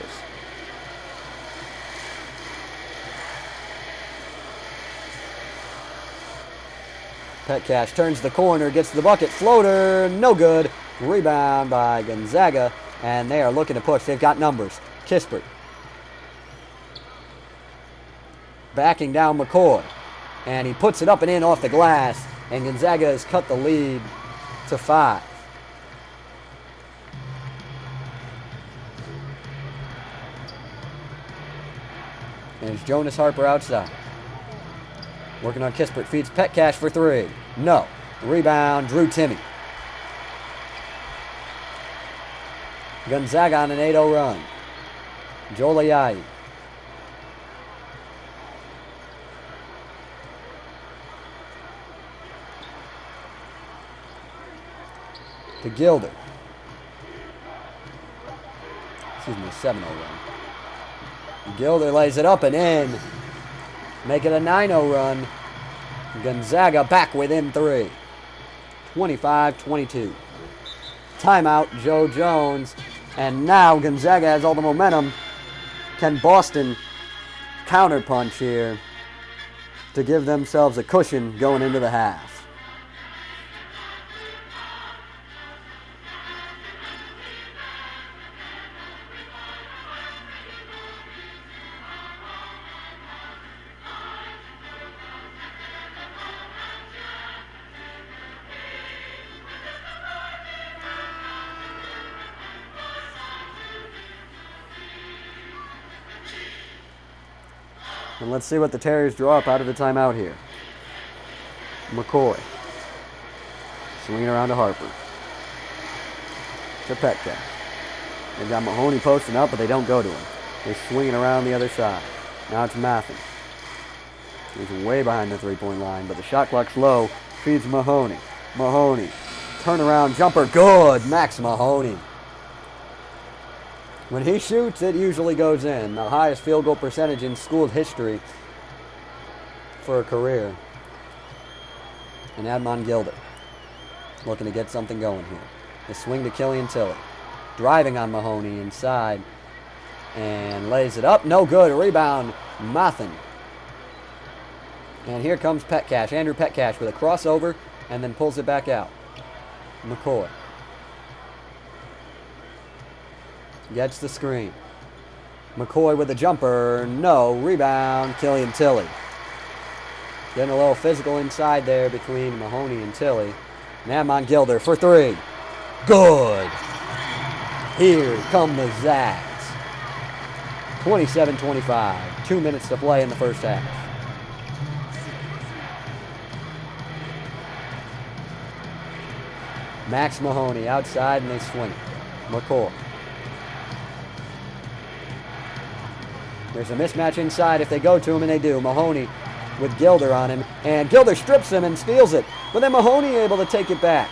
Petcash turns the corner, gets the bucket, floater, no good. Rebound by Gonzaga, and they are looking to push. They've got numbers. Kispert. Backing down McCoy, and he puts it up and in off the glass, and Gonzaga has cut the lead to 5. And it's Jonas Harper outside. Working on Kispert, feeds Petcash for 3. No. Rebound, Drew Timme. Gonzaga on an 8-0 run. Joel Ayai. To Gilder. Excuse me, 7-0 run. Gilder lays it up and in. Make it a 9-0 run. Gonzaga back within 3. 25-22. Timeout, Joe Jones. And now Gonzaga has all the momentum. Can Boston counterpunch here to give themselves a cushion going into the half? And let's see what the Terriers draw up out of the timeout here. McCoy. Swinging around to Harper. To Petcash. They've got Mahoney posting up, but they don't go to him. They're swinging around the other side. Now it's Mathen. He's way behind the three-point line, but the shot clock's low. Feeds Mahoney. Mahoney. Turnaround jumper. Good. Max Mahoney. When he shoots, it usually goes in. The highest field goal percentage in school history for a career. And Admon Gilder looking to get something going here. The swing to Killian Tiller. Driving on Mahoney inside. And lays it up. No good. Rebound. Mathen. And here comes Petcash. Andrew Petcash with a crossover and then pulls it back out. McCoy. Gets the screen. McCoy with a jumper. No. Rebound. Killian Tilly. Getting a little physical inside there between Mahoney and Tilly. Namon Gilder for three. Good. Here come the Zags. 27-25. 2 minutes to play in the first half. Max Mahoney outside and they swing it. McCoy. There's a mismatch inside if they go to him, and they do. Mahoney with Gilder on him, and Gilder strips him and steals it. But then Mahoney able to take it back.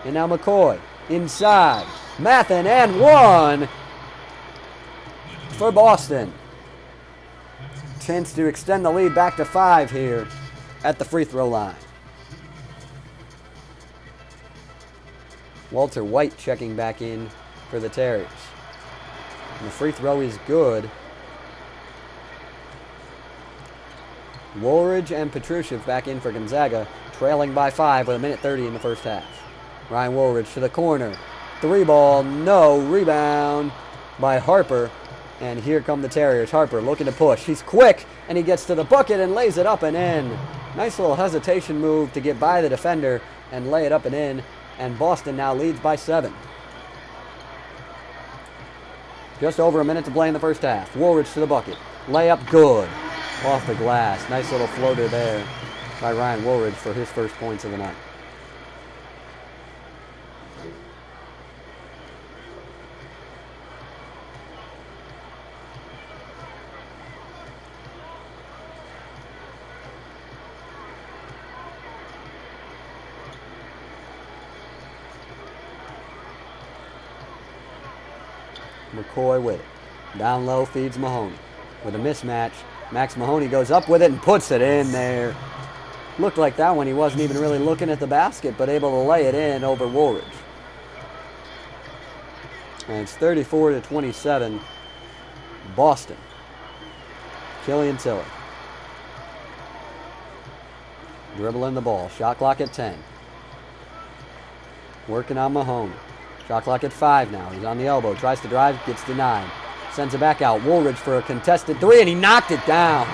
And now McCoy inside. Mathen and one for Boston. Chance to extend the lead back to 5 here at the free throw line. Walter White checking back in for the Terriers. And the free throw is good. Woolridge and Petrushev back in for Gonzaga, trailing by 5 with 1:30 in the first half. Ryan Woolridge to the corner. 3 ball, no. Rebound by Harper. And here come the Terriers. Harper looking to push. He's quick, and he gets to the bucket and lays it up and in. Nice little hesitation move to get by the defender and lay it up and in. And Boston now leads by 7. Just over a minute to play in the first half. Woolridge to the bucket. Layup good. Off the glass. Nice little floater there by Ryan Woolridge for his first points of the night. McCoy with it. Down low feeds Mahoney. With a mismatch, Max Mahoney goes up with it and puts it in there. Looked like that one he wasn't even really looking at the basket, but able to lay it in over Woolridge. And it's 34-27. Boston. Killian Tilly. Dribbling the ball. Shot clock at 10. Working on Mahoney. Shot clock at 5 now. He's on the elbow. Tries to drive. Gets denied. Sends it back out. Woolridge for a contested 3, and he knocked it down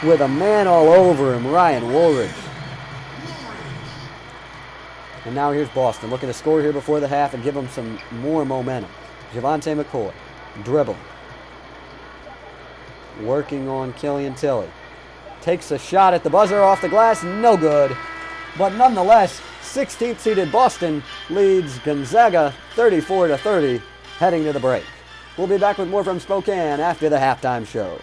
with a man all over him. Ryan Woolridge. And now here's Boston. Looking to score here before the half and give them some more momentum. Javonte McCoy. Dribble. Working on Killian Tilly. Takes a shot at the buzzer off the glass. No good. But nonetheless, 16th seeded Boston leads Gonzaga 34-30 heading to the break. We'll be back with more from Spokane after the halftime show.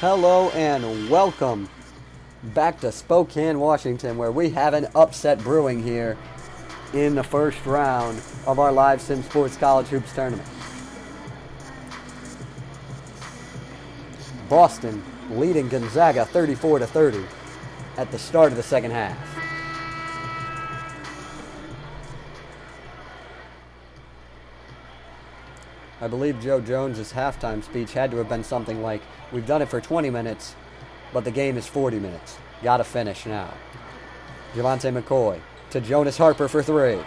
Hello and welcome back to Spokane, Washington, where we have an upset brewing here in the first round of our Live Sim Sports College Hoops Tournament. Boston leading Gonzaga 34-30 at the start of the second half. I believe Joe Jones's halftime speech had to have been something like, "We've done it for 20 minutes, but the game is 40 minutes. Gotta finish now." Javonte McCoy to Jonas Harper for 3.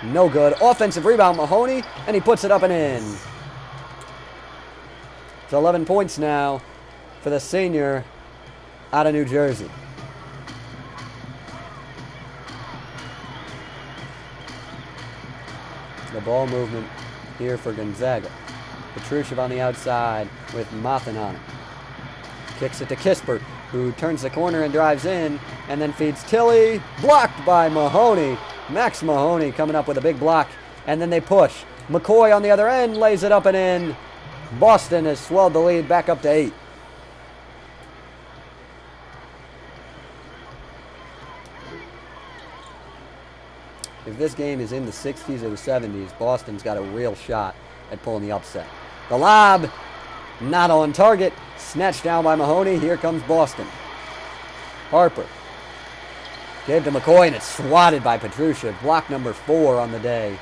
No good. Offensive rebound, Mahoney, and he puts it up and in. It's 11 points now for the senior out of New Jersey. The ball movement here for Gonzaga. Petrushchev on the outside with Mothin on it. Kicks it to Kispert, who turns the corner and drives in, and then feeds Tilly. Blocked by Mahoney. Max Mahoney coming up with a big block, and then they push. McCoy on the other end lays it up and in. Boston has swelled the lead back up to 8. If this game is in the 60s or the 70s, Boston's got a real shot at pulling the upset. The lob, not on target. Snatched down by Mahoney. Here comes Boston. Harper. Gave to McCoy, and it's swatted by Petrushchev. Block number 4 on the day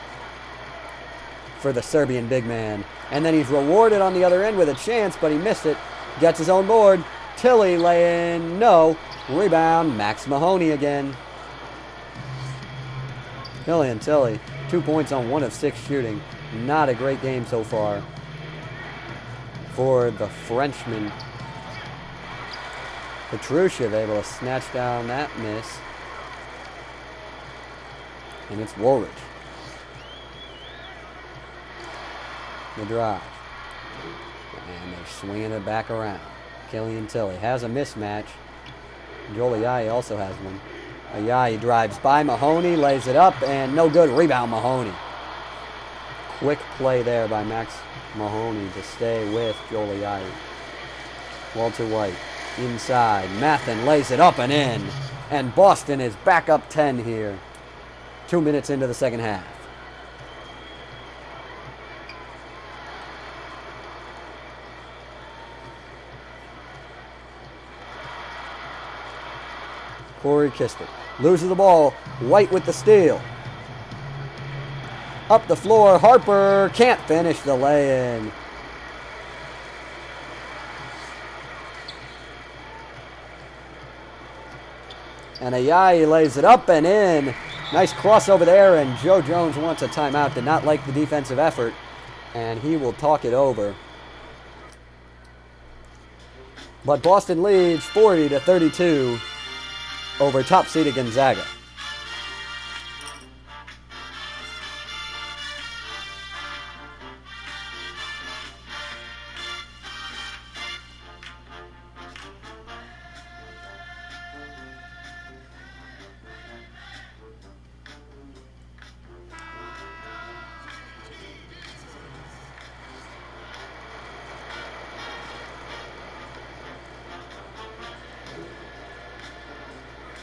for the Serbian big man. And then he's rewarded on the other end with a chance, but he missed it. Gets his own board. Tilly laying, no. Rebound, Max Mahoney again. Killian Tilly, 2 points on 1 of 6 shooting. Not a great game so far for the Frenchman. Petrushchev able to snatch down that miss. And it's Woolridge. The drive. And they're swinging it back around. Killian Tilly has a mismatch. Joel Ayayi also has one. Ayayi drives by Mahoney, lays it up, and no good. Rebound Mahoney. Quick play there by Max Mahoney to stay with Joel Ayayi. Walter White inside. Mathin lays it up and in. And Boston is back up 10 here. 2 minutes into the second half. Corey Kispert loses the ball. White with the steal. Up the floor. Harper can't finish the lay-in. And Ayayi lays it up and in. Nice crossover there, and Joe Jones wants a timeout. Did not like the defensive effort, and he will talk it over. But Boston leads 40-32 over top-seeded Gonzaga.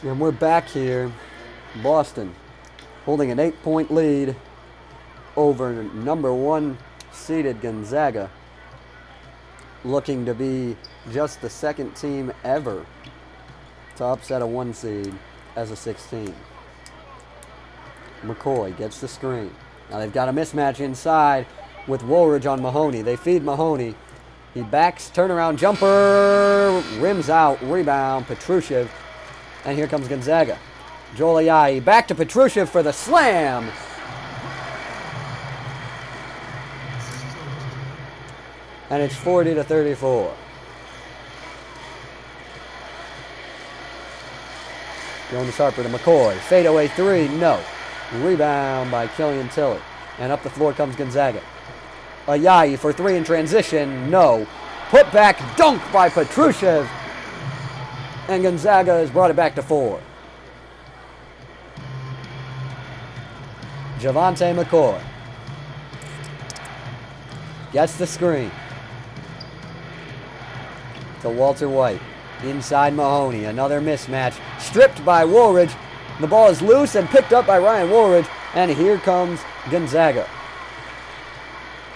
And we're back here. Boston holding an 8-point lead over number 1 seeded Gonzaga. Looking to be just the second team ever to upset a 1 seed as a 16. McCoy gets the screen. Now they've got a mismatch inside with Woolridge on Mahoney. They feed Mahoney. He backs, turnaround jumper, rims out, rebound, Petrushchev. And here comes Gonzaga. Joel Ayayi back to Petrushchev for the slam. And it's 40-34. Jonas Harper to McCoy. Fadeaway 3, no. Rebound by Killian Tilly. And up the floor comes Gonzaga. Ayayi for 3 in transition, no. Put back dunk by Petrushchev. And Gonzaga has brought it back to 4. Javante McCoy gets the screen to Walter White. Inside Mahoney, another mismatch. Stripped by Woolridge. The ball is loose and picked up by Ryan Woolridge. And here comes Gonzaga.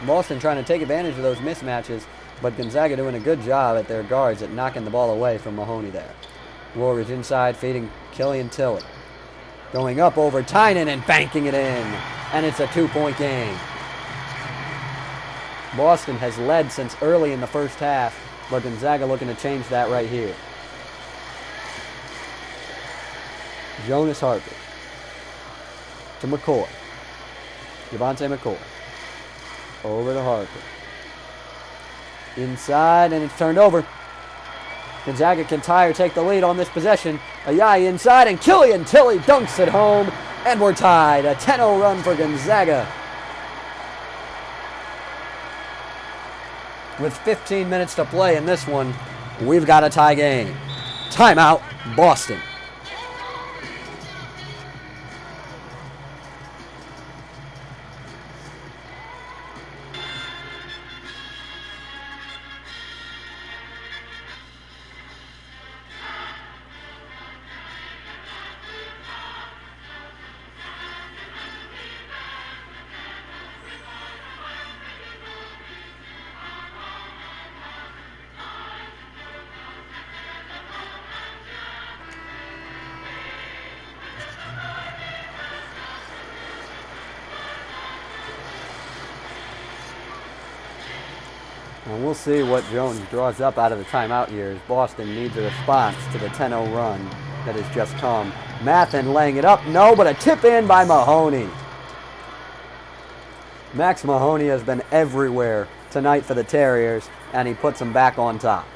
Boston trying to take advantage of those mismatches, but Gonzaga doing a good job at their guards at knocking the ball away from Mahoney there. Woolridge inside, feeding Killian Tilly. Going up over Tynan and banking it in. And it's a 2-point game. Boston has led since early in the first half, but Gonzaga looking to change that right here. Jonas Harper to McCoy. Javante McCoy. Over to Harper. Inside, and it's turned over. Gonzaga can tie or take the lead on this possession. Ayayi inside, and Killian Tilly dunks it home, and we're tied. A 10-0 run for Gonzaga. with 15 minutes to play in this one. We've got a tie game. Timeout, Boston. And we'll see what Jones draws up out of the timeout here as Boston needs a response to the 10-0 run that has just come. Mathen laying it up. No, but a tip in by Mahoney. Max Mahoney has been everywhere tonight for the Terriers, and he puts them back on top.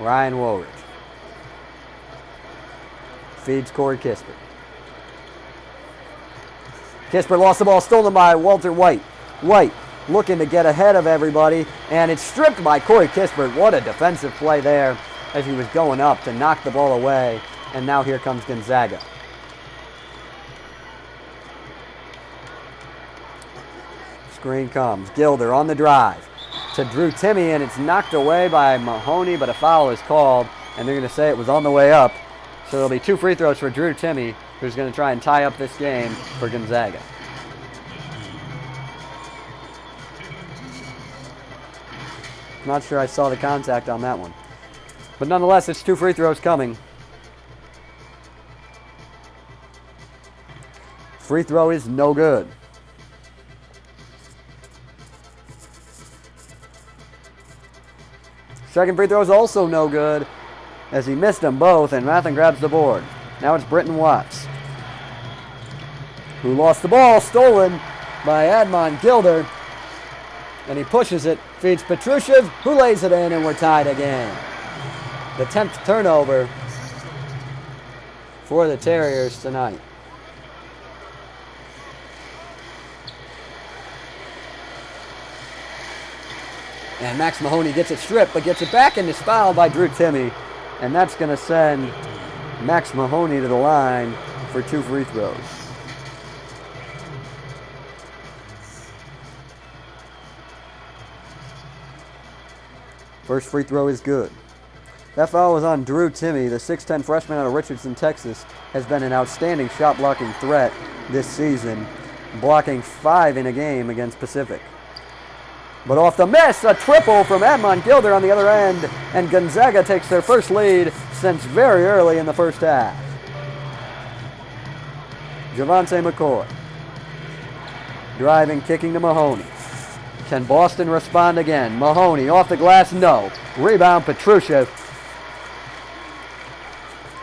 Ryan Woolridge feeds Corey Kispert. Kispert lost the ball, stolen by Walter White. White looking to get ahead of everybody, and it's stripped by Corey Kispert. What a defensive play there as he was going up to knock the ball away, and now here comes Gonzaga. Screen comes. Gilder on the drive to Drew Timme, and it's knocked away by Mahoney, but a foul is called, and they're going to say it was on the way up. So there'll be 2 free throws for Drew Timme, who's going to try and tie up this game for Gonzaga. Not sure I saw the contact on that one. But nonetheless, it's 2 free throws coming. Free throw is no good. Second free throw is also no good as he missed them both, and Mathen grabs the board. Now it's Britton Watts, who lost the ball, stolen by Admon Gilder. And he pushes it, feeds Petrushev, who lays it in, and we're tied again. The 10th turnover for the Terriers tonight. And Max Mahoney gets it stripped, but gets it back and is fouled by Drew Timme. And that's going to send Max Mahoney to the line for 2 free throws. First free throw is good. That foul was on Drew Timme. The 6'10 freshman out of Richardson, Texas, has been an outstanding shot-blocking threat this season, blocking 5 in a game against Pacific. But off the miss, a triple from Admon Gilder on the other end, and Gonzaga takes their first lead since very early in the first half. Javante McCoy driving, kicking to Mahoney. Can Boston respond again? Mahoney off the glass, no. Rebound, Petrushev.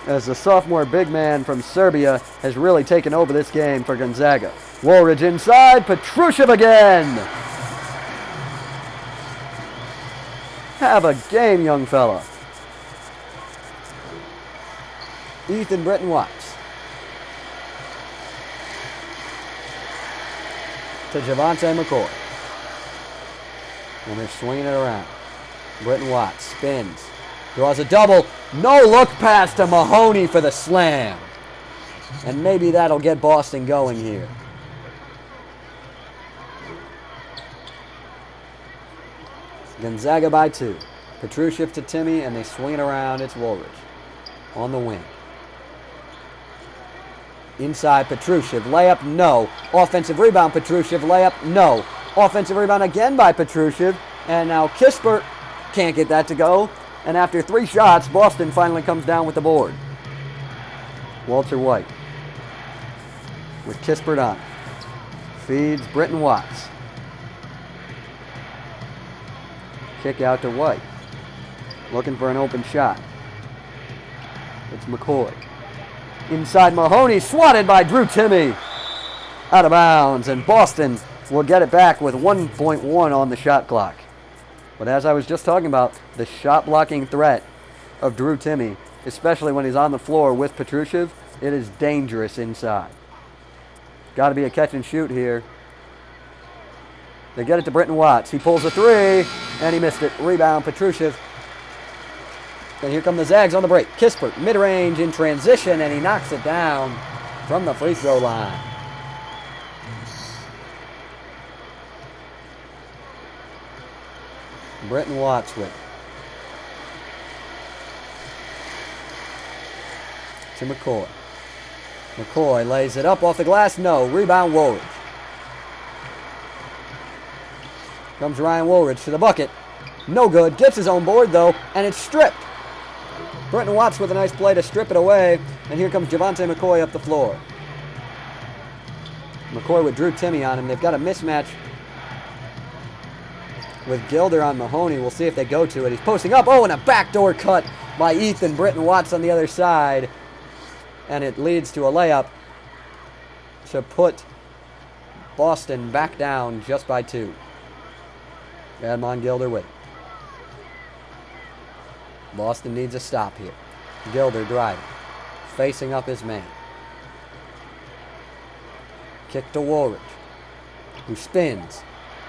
As the sophomore big man from Serbia has really taken over this game for Gonzaga. Woolridge inside, Petrushev again. Have a game, young fella. Ethan Britton Watts. To Javante McCoy. And they're swinging it around. Britton Watts spins. Draws a double. No look pass to Mahoney for the slam. And maybe that'll get Boston going here. Gonzaga by 2. Petrushev to Timme, and they swing it around. It's Woolridge on the wing. Inside, Petrushev. Layup, no. Offensive rebound, Petrushev. Layup, no. Offensive rebound again by Petrushev. And now Kispert can't get that to go. And after 3 shots, Boston finally comes down with the board. Walter White with Kispert on. Feeds Britton Watts. Kick out to White. Looking for an open shot. It's McCoy. Inside Mahoney, swatted by Drew Timme. Out of bounds, and Boston will get it back with 1.1 on the shot clock. But as I was just talking about, the shot-blocking threat of Drew Timme, especially when he's on the floor with Petrushev, it is dangerous inside. Got to be a catch and shoot here. They get it to Britton Watts. He pulls a three, and he missed it. Rebound, Petrushev. And here come the Zags on the break. Kispert, mid-range in transition, and he knocks it down from the free throw line. Britton Watts with it. To McCoy. McCoy lays it up off the glass. No. Rebound, Woolridge. Comes Ryan Woolridge to the bucket. No good. Gets his own board, though, and it's stripped. Britton Watts with a nice play to strip it away, and here comes Javante McCoy up the floor. McCoy with Drew Timme on him. They've got a mismatch with Gilder on Mahoney. We'll see if they go to it. He's posting up. Oh, and a backdoor cut by Ethan. Britton Watts on the other side. And it leads to a layup to put Boston back down just by 2. Admon Gilder with it. Boston needs a stop here. Gilder driving. Facing up his man. Kick to Woolridge, who spins.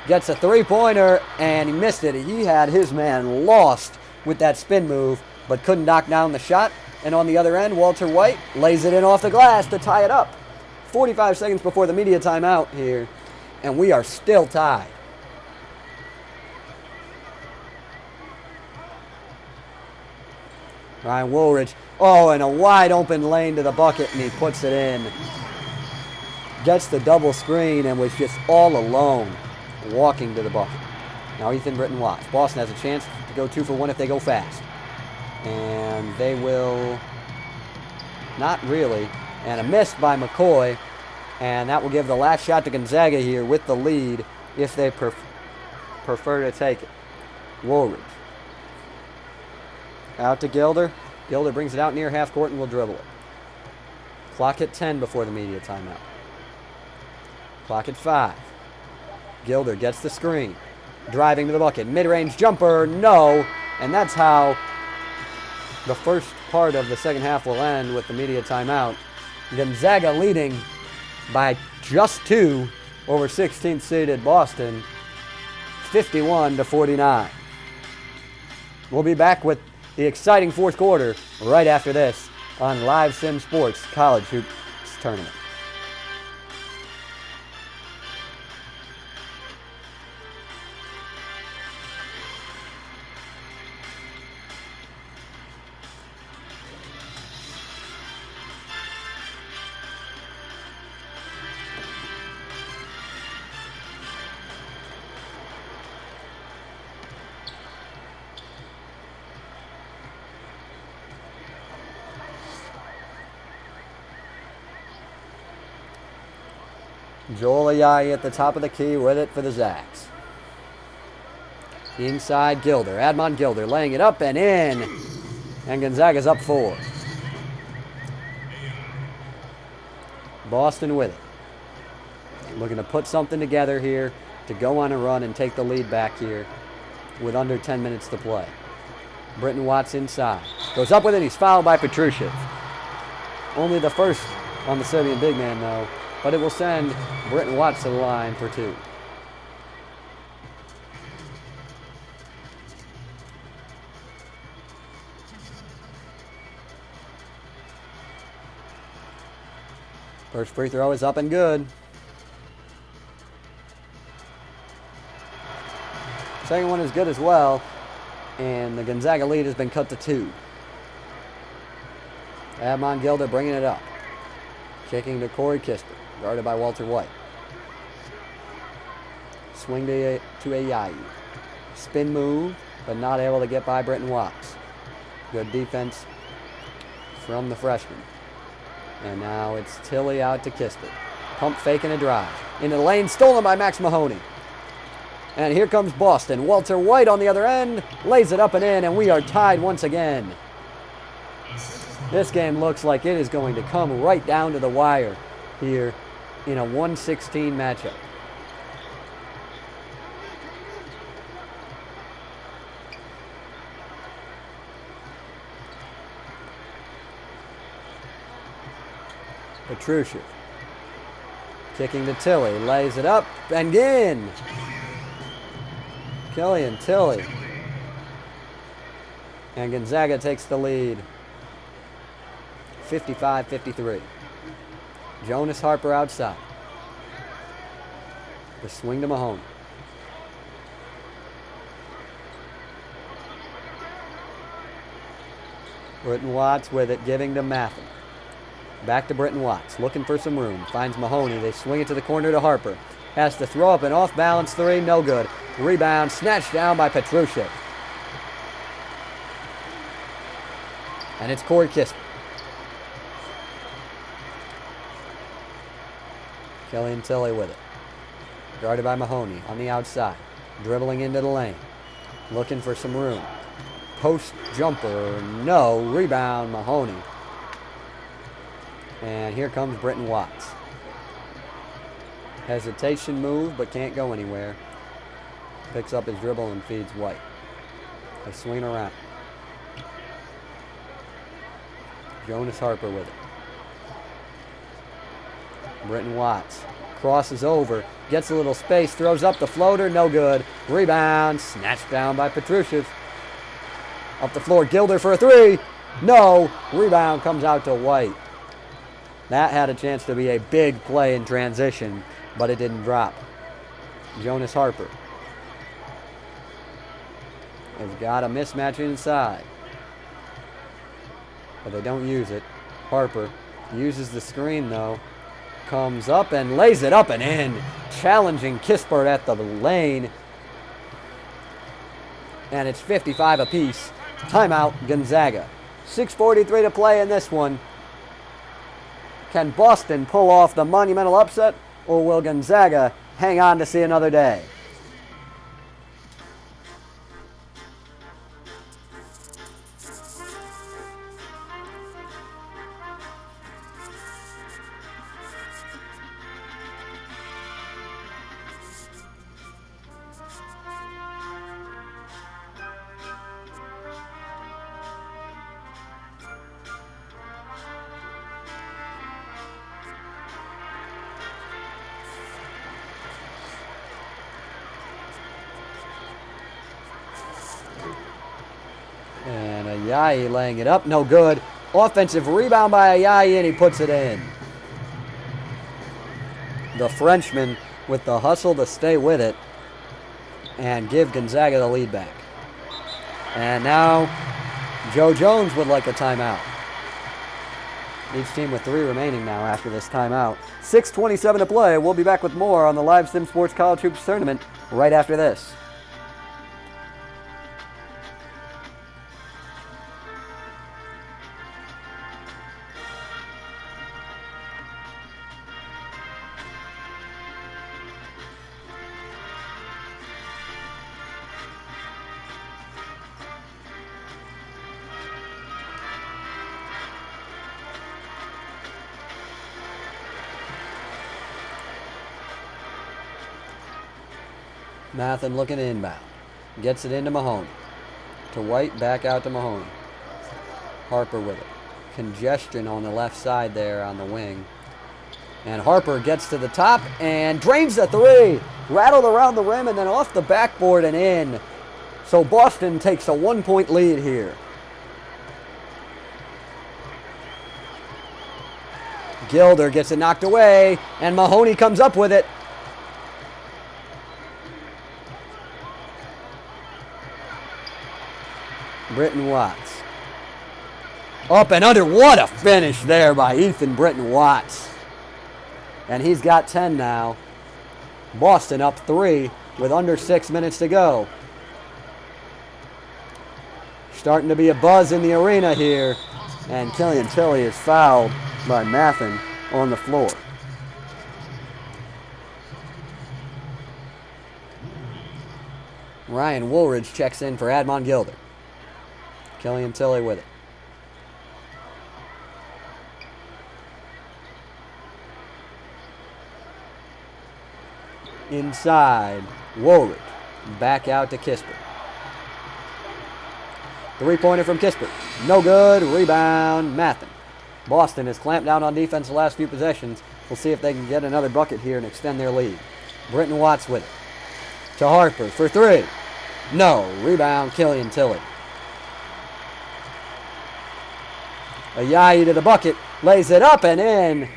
Gets a three-pointer, and he missed it. He had his man lost with that spin move, but couldn't knock down the shot. And on the other end, Walter White lays it in off the glass to tie it up. 45 seconds before the media timeout here, and we are still tied. Ryan Woolridge, oh, and a wide open lane to the bucket, and he puts it in. Gets the double screen and was just all alone walking to the bucket. Now Ethan Britton Watts. Boston has a chance to go 2 for 1 if they go fast. And they will not really. And a miss by McCoy. And that will give the last shot to Gonzaga here with the lead if they prefer to take it. Woolridge. Out to Gilder. Gilder brings it out near half court and will dribble it. Clock at 10 before the media timeout. Clock at 5. Gilder gets the screen. Driving to the bucket. Mid-range jumper. No. And that's how the first part of the second half will end with the media timeout. Gonzaga leading by just 2 over 16th seeded Boston. 51-49. We'll be back with the exciting fourth quarter right after this on Live Sim Sports College Hoops Tournament. Joel Ayayi at the top of the key with it for the Zags. Inside Gilder. Admon Gilder laying it up and in. And Gonzaga's up 4. Boston with it. Looking to put something together here to go on a run and take the lead back here with under 10 minutes to play. Britton Watts inside. Goes up with it. He's fouled by Petrushev. Only the first on the Serbian big man, though. But it will send Britton Watts to the line for 2. First free throw is up and good. Second one is good as well. And the Gonzaga lead has been cut to 2. Admon Gilder bringing it up. Kicking to Corey Kispert. Guarded by Walter White. Swing to Ayayi. Spin move, but not able to get by Britton Watts. Good defense from the freshman. And now it's Tilly out to Kispert. Pump fake and a drive. Into the lane, stolen by Max Mahoney. And here comes Boston. Walter White on the other end. Lays it up and in, and we are tied once again. This game looks like it is going to come right down to the wire here in a 1-16 matchup. Petrushev kicking to Tilly, lays it up and in. Killian Tilly. And Gonzaga takes the lead. 55-53. Jonas Harper outside. The swing to Mahoney. Britton Watts with it, giving to Mathis. Back to Britton Watts, looking for some room. Finds Mahoney. They swing it to the corner to Harper. Has to throw up an off-balance three, no good. Rebound, snatched down by Petrushev. And it's Corey Kispert. Killian Tilly with it. Guarded by Mahoney on the outside. Dribbling into the lane. Looking for some room. Post jumper, no. Rebound, Mahoney. And here comes Britton Watts. Hesitation move, but can't go anywhere. Picks up his dribble and feeds White. They swing around. Jonas Harper with it. Britton Watts crosses over, gets a little space, throws up the floater, no good. Rebound, snatched down by Petrushev. Up the floor, Gilder for a three. No. Rebound comes out to White. That had a chance to be a big play in transition, but it didn't drop. Jonas Harper. They've got a mismatch inside, but they don't use it. Harper uses the screen, though. Comes up and lays it up and in. Challenging Kispert at the lane. And it's 55 apiece. Timeout, Gonzaga. 6:43 to play in this one. Can Boston pull off the monumental upset, or will Gonzaga hang on to see another day? And Ayayi laying it up, no good. Offensive rebound by Ayayi, and he puts it in. The Frenchman with the hustle to stay with it and give Gonzaga the lead back. And now Joe Jones would like a timeout. Each team with 3 remaining now after this timeout. 6:27 to play. We'll be back with more on the Live Sim Sports College Hoops Tournament right after this. Mathen looking inbound. Gets it into Mahoney. To White, back out to Mahoney. Harper with it. Congestion on the left side there on the wing. And Harper gets to the top and drains the three. Rattled around the rim and then off the backboard and in. So Boston takes a 1-point lead here. Gilder gets it knocked away and Mahoney comes up with it. Britton Watts. Up and under. What a finish there by Ethan Britton Watts. And he's got 10 now. Boston up 3 with under 6 minutes to go. Starting to be a buzz in the arena here. And Killian Tilly is fouled by Mathen on the floor. Ryan Woolridge checks in for Admon Gilder. Killian Tilly with it. Inside, Woolridge. Back out to Kispert. 3-pointer from Kispert. No good. Rebound, Mathen. Boston has clamped down on defense the last few possessions. We'll see if they can get another bucket here and extend their lead. Britton Watts with it. To Harper for 3. No. Rebound, Killian Tilly. Ayayi to the bucket. Lays it up and in.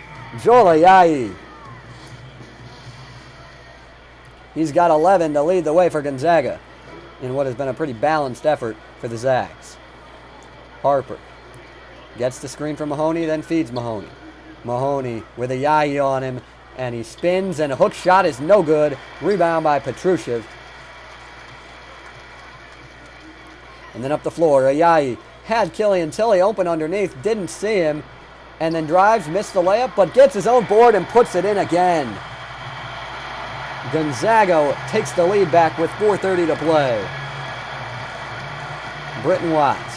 Joel Ayayi. He's got 11 to lead the way for Gonzaga in what has been a pretty balanced effort for the Zags. Harper gets the screen from Mahoney, then feeds Mahoney. Mahoney with Ayayi on him, and he spins, and a hook shot is no good. Rebound by Petrushev. And then up the floor, Ayayi had Killian Tilly open underneath, didn't see him, and then drives, missed the layup, but gets his own board and puts it in again. Gonzaga takes the lead back with 4:30 to play. Britton Watts.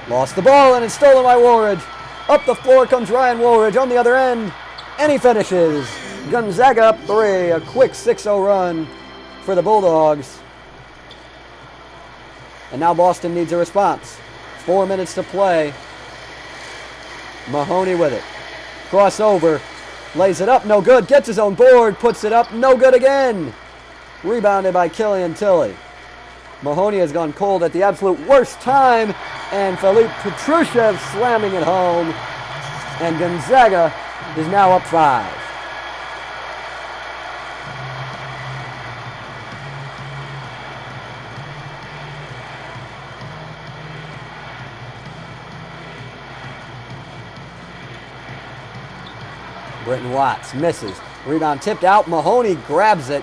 Lost the ball, and it's stolen by Woolridge. Up the floor comes Ryan Woolridge on the other end, and he finishes. Gonzaga up 3, a quick 6-0 run for the Bulldogs. And now Boston needs a response. 4 minutes to play. Mahoney with it. Crossover. Lays it up, no good. Gets his own board, puts it up, no good again. Rebounded by Killian Tilly. Mahoney has gone cold at the absolute worst time, and Philippe Petrushev slamming it home. And Gonzaga is now up 5. Britton Watts misses. Rebound tipped out. Mahoney grabs it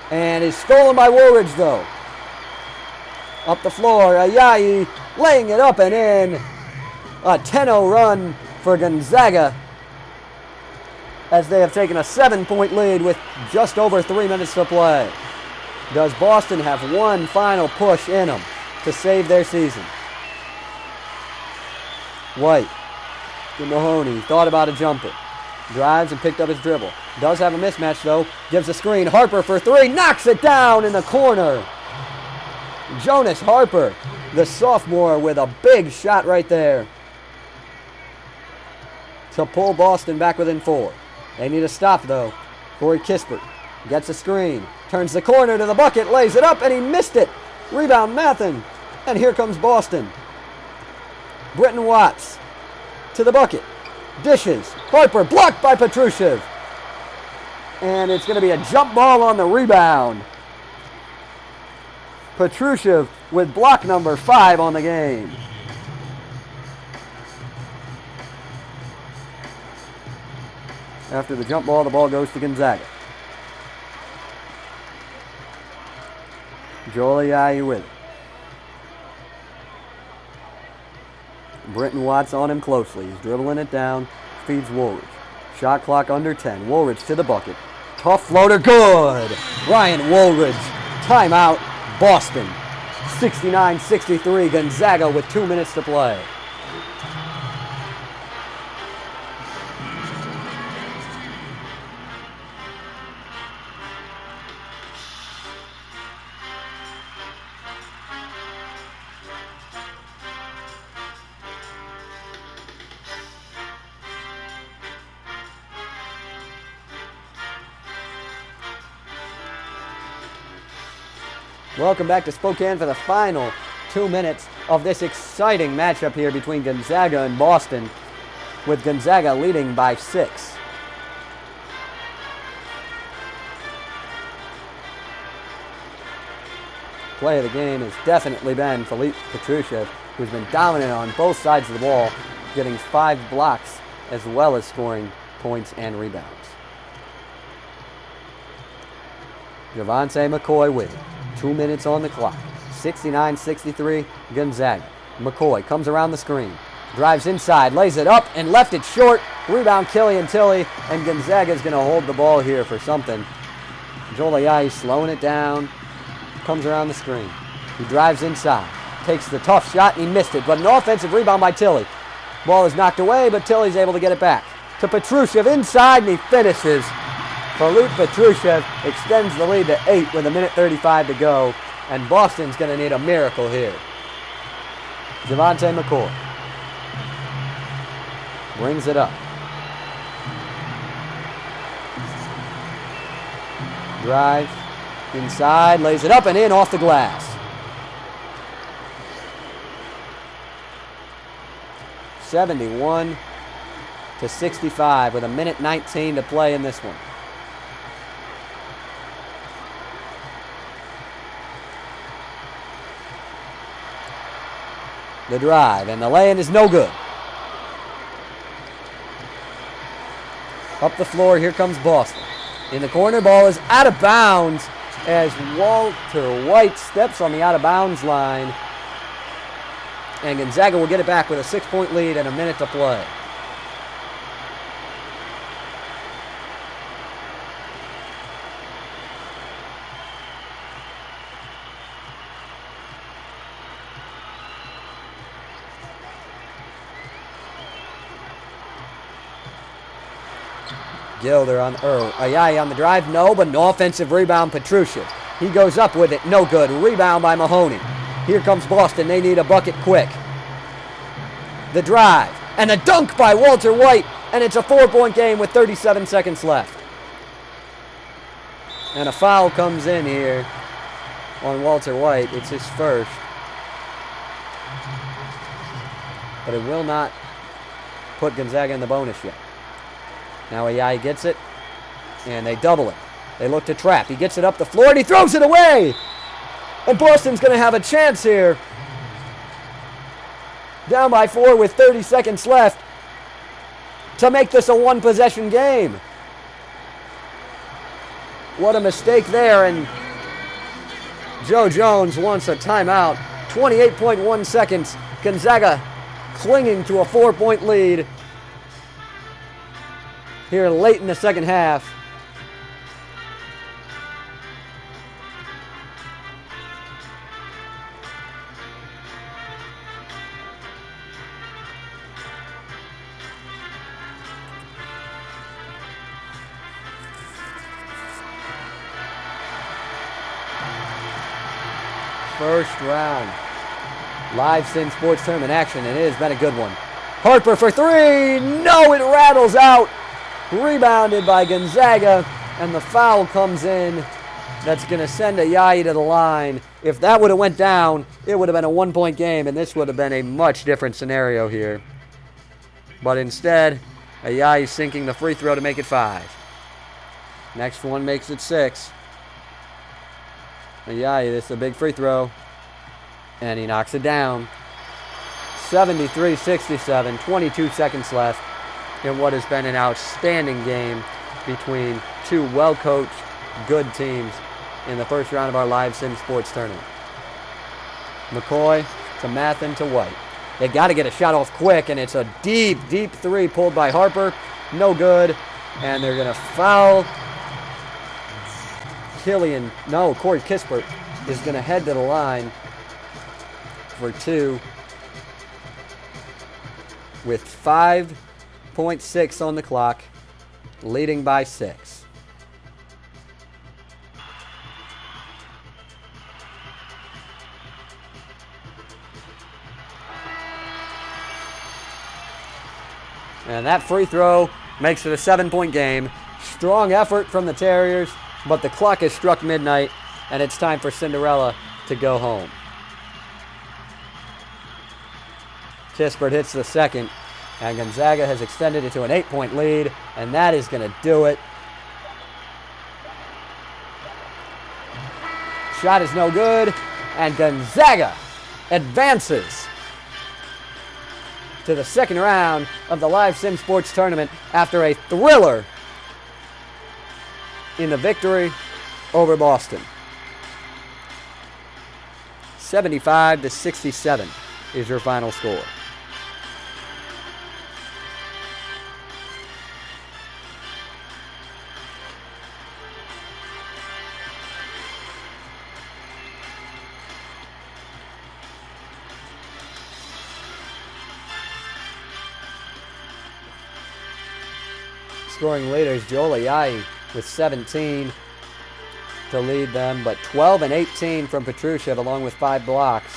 and is stolen by Woolridge, though. Up the floor, Ayayi laying it up and in. A 10-0 run for Gonzaga as they have taken a 7-point lead with just over 3 minutes to play. Does Boston have one final push in them to save their season? White to Mahoney. Thought about a jumper. Drives and picked up his dribble. Does have a mismatch, though. Gives a screen. Harper for 3. Knocks it down in the corner. Jonas Harper, the sophomore, with a big shot right there to pull Boston back within 4. They need a stop, though. Corey Kispert gets a screen. Turns the corner to the bucket. Lays it up, and he missed it. Rebound, Mathen. And here comes Boston. Britton Watts to the bucket. Dishes. Harper blocked by Petrushev. And it's going to be a jump ball on the rebound. Petrushev with block number 5 on the game. After the jump ball, the ball goes to Gonzaga. Joel Ayayi with it. Britton Watts on him closely. He's dribbling it down. Feeds Woolridge. Shot clock under 10. Woolridge to the bucket. Tough floater. Good. Ryan Woolridge. Timeout. Boston. 69-63. Gonzaga with 2 minutes to play. Welcome back to Spokane for the final 2 minutes of this exciting matchup here between Gonzaga and Boston, with Gonzaga leading by 6. Play of the game has definitely been Philippe Petrushev, who's been dominant on both sides of the ball, getting 5 blocks as well as scoring points and rebounds. Javonte McCoy with it. 2 minutes on the clock. 69-63 Gonzaga. McCoy comes around the screen. Drives inside, lays it up, and left it short. Rebound Killian Tilly, and Gonzaga's going to hold the ball here for something. Joel Ayayi slowing it down. Comes around the screen. He drives inside. Takes the tough shot, and he missed it. But an offensive rebound by Tilly. Ball is knocked away, but Tilly's able to get it back. To Petrushev inside, and he finishes. Philippe Petrushev extends the lead to 8 with 1:35 to go. And Boston's going to need a miracle here. Javonte McCoy brings it up. Drive inside, lays it up and in off the glass. 71-65 with 1:19 to play in this one. The drive, and the lay-in is no good. Up the floor, here comes Boston. In the corner, ball is out of bounds as Walter White steps on the out-of-bounds line. And Gonzaga will get it back with a 6-point lead and a minute to play. Gilder on Ayayi on the drive, no, but an offensive rebound, Petrushchev. He goes up with it, no good. Rebound by Mahoney. Here comes Boston, they need a bucket quick. The drive, and a dunk by Walter White, and it's a 4-point game with 37 seconds left. And a foul comes in here on Walter White. It's his first. But it will not put Gonzaga in the bonus yet. Now Ayayi gets it, and they double it. They look to trap. He gets it up the floor, and he throws it away. And Boston's going to have a chance here. Down by 4 with 30 seconds left to make this a one-possession game. What a mistake there, and Joe Jones wants a timeout. 28.1 seconds. Gonzaga clinging to a 4-point lead here late in the second half. First round Live Sim Sports Tournament action, and it has been a good one. Harper for 3, no, it rattles out. Rebounded by Gonzaga, and the foul comes in. That's going to send Ayayi to the line. If that would have went down, it would have been a 1-point game, and this would have been a much different scenario here. But instead, Ayayi sinking the free throw to make it 5. Next one makes it 6. Ayayi, this is a big free throw, and he knocks it down. 73-67, 22 seconds left in what has been an outstanding game between two well-coached, good teams in the first round of our Live Sim Sports Tournament. McCoy to Mathen to White. They got to get a shot off quick, and it's a deep, deep 3 pulled by Harper. No good, and they're going to foul Corey Kispert is going to head to the line for 2 with 5.6 on the clock, leading by 6. And that free throw makes it a 7-point game. Strong effort from the Terriers, but the clock has struck midnight, and it's time for Cinderella to go home. Kispert hits the second, and Gonzaga has extended it to an 8-point lead, and that is going to do it. Shot is no good, and Gonzaga advances to the second round of the Live Sim Sports Tournament after a thriller in the victory over Boston. 75-67 is your final score. Scoring leaders, Joel Ayayi with 17 to lead them, but 12 and 18 from Petrushchev along with 5 blocks.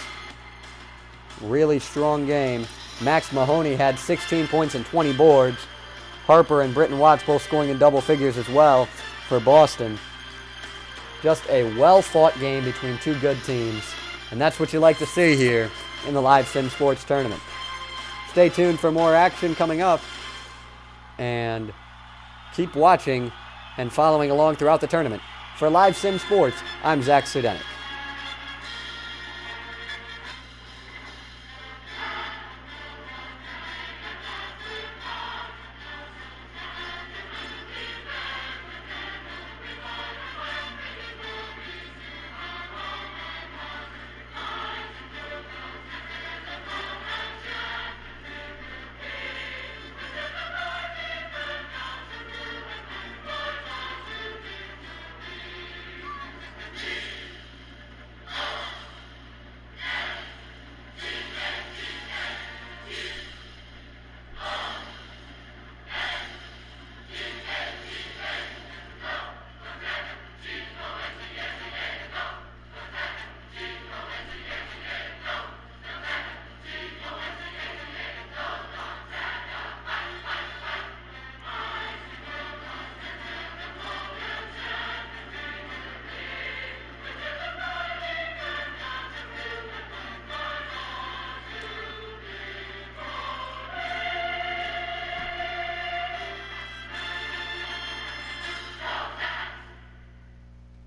Really strong game. Max Mahoney had 16 points and 20 boards. Harper and Britton Watts both scoring in double figures as well for Boston. Just a well-fought game between two good teams. And that's what you like to see here in the Live Sim Sports Tournament. Stay tuned for more action coming up. And keep watching and following along throughout the tournament. For Live Sim Sports, I'm Zach Sudenik.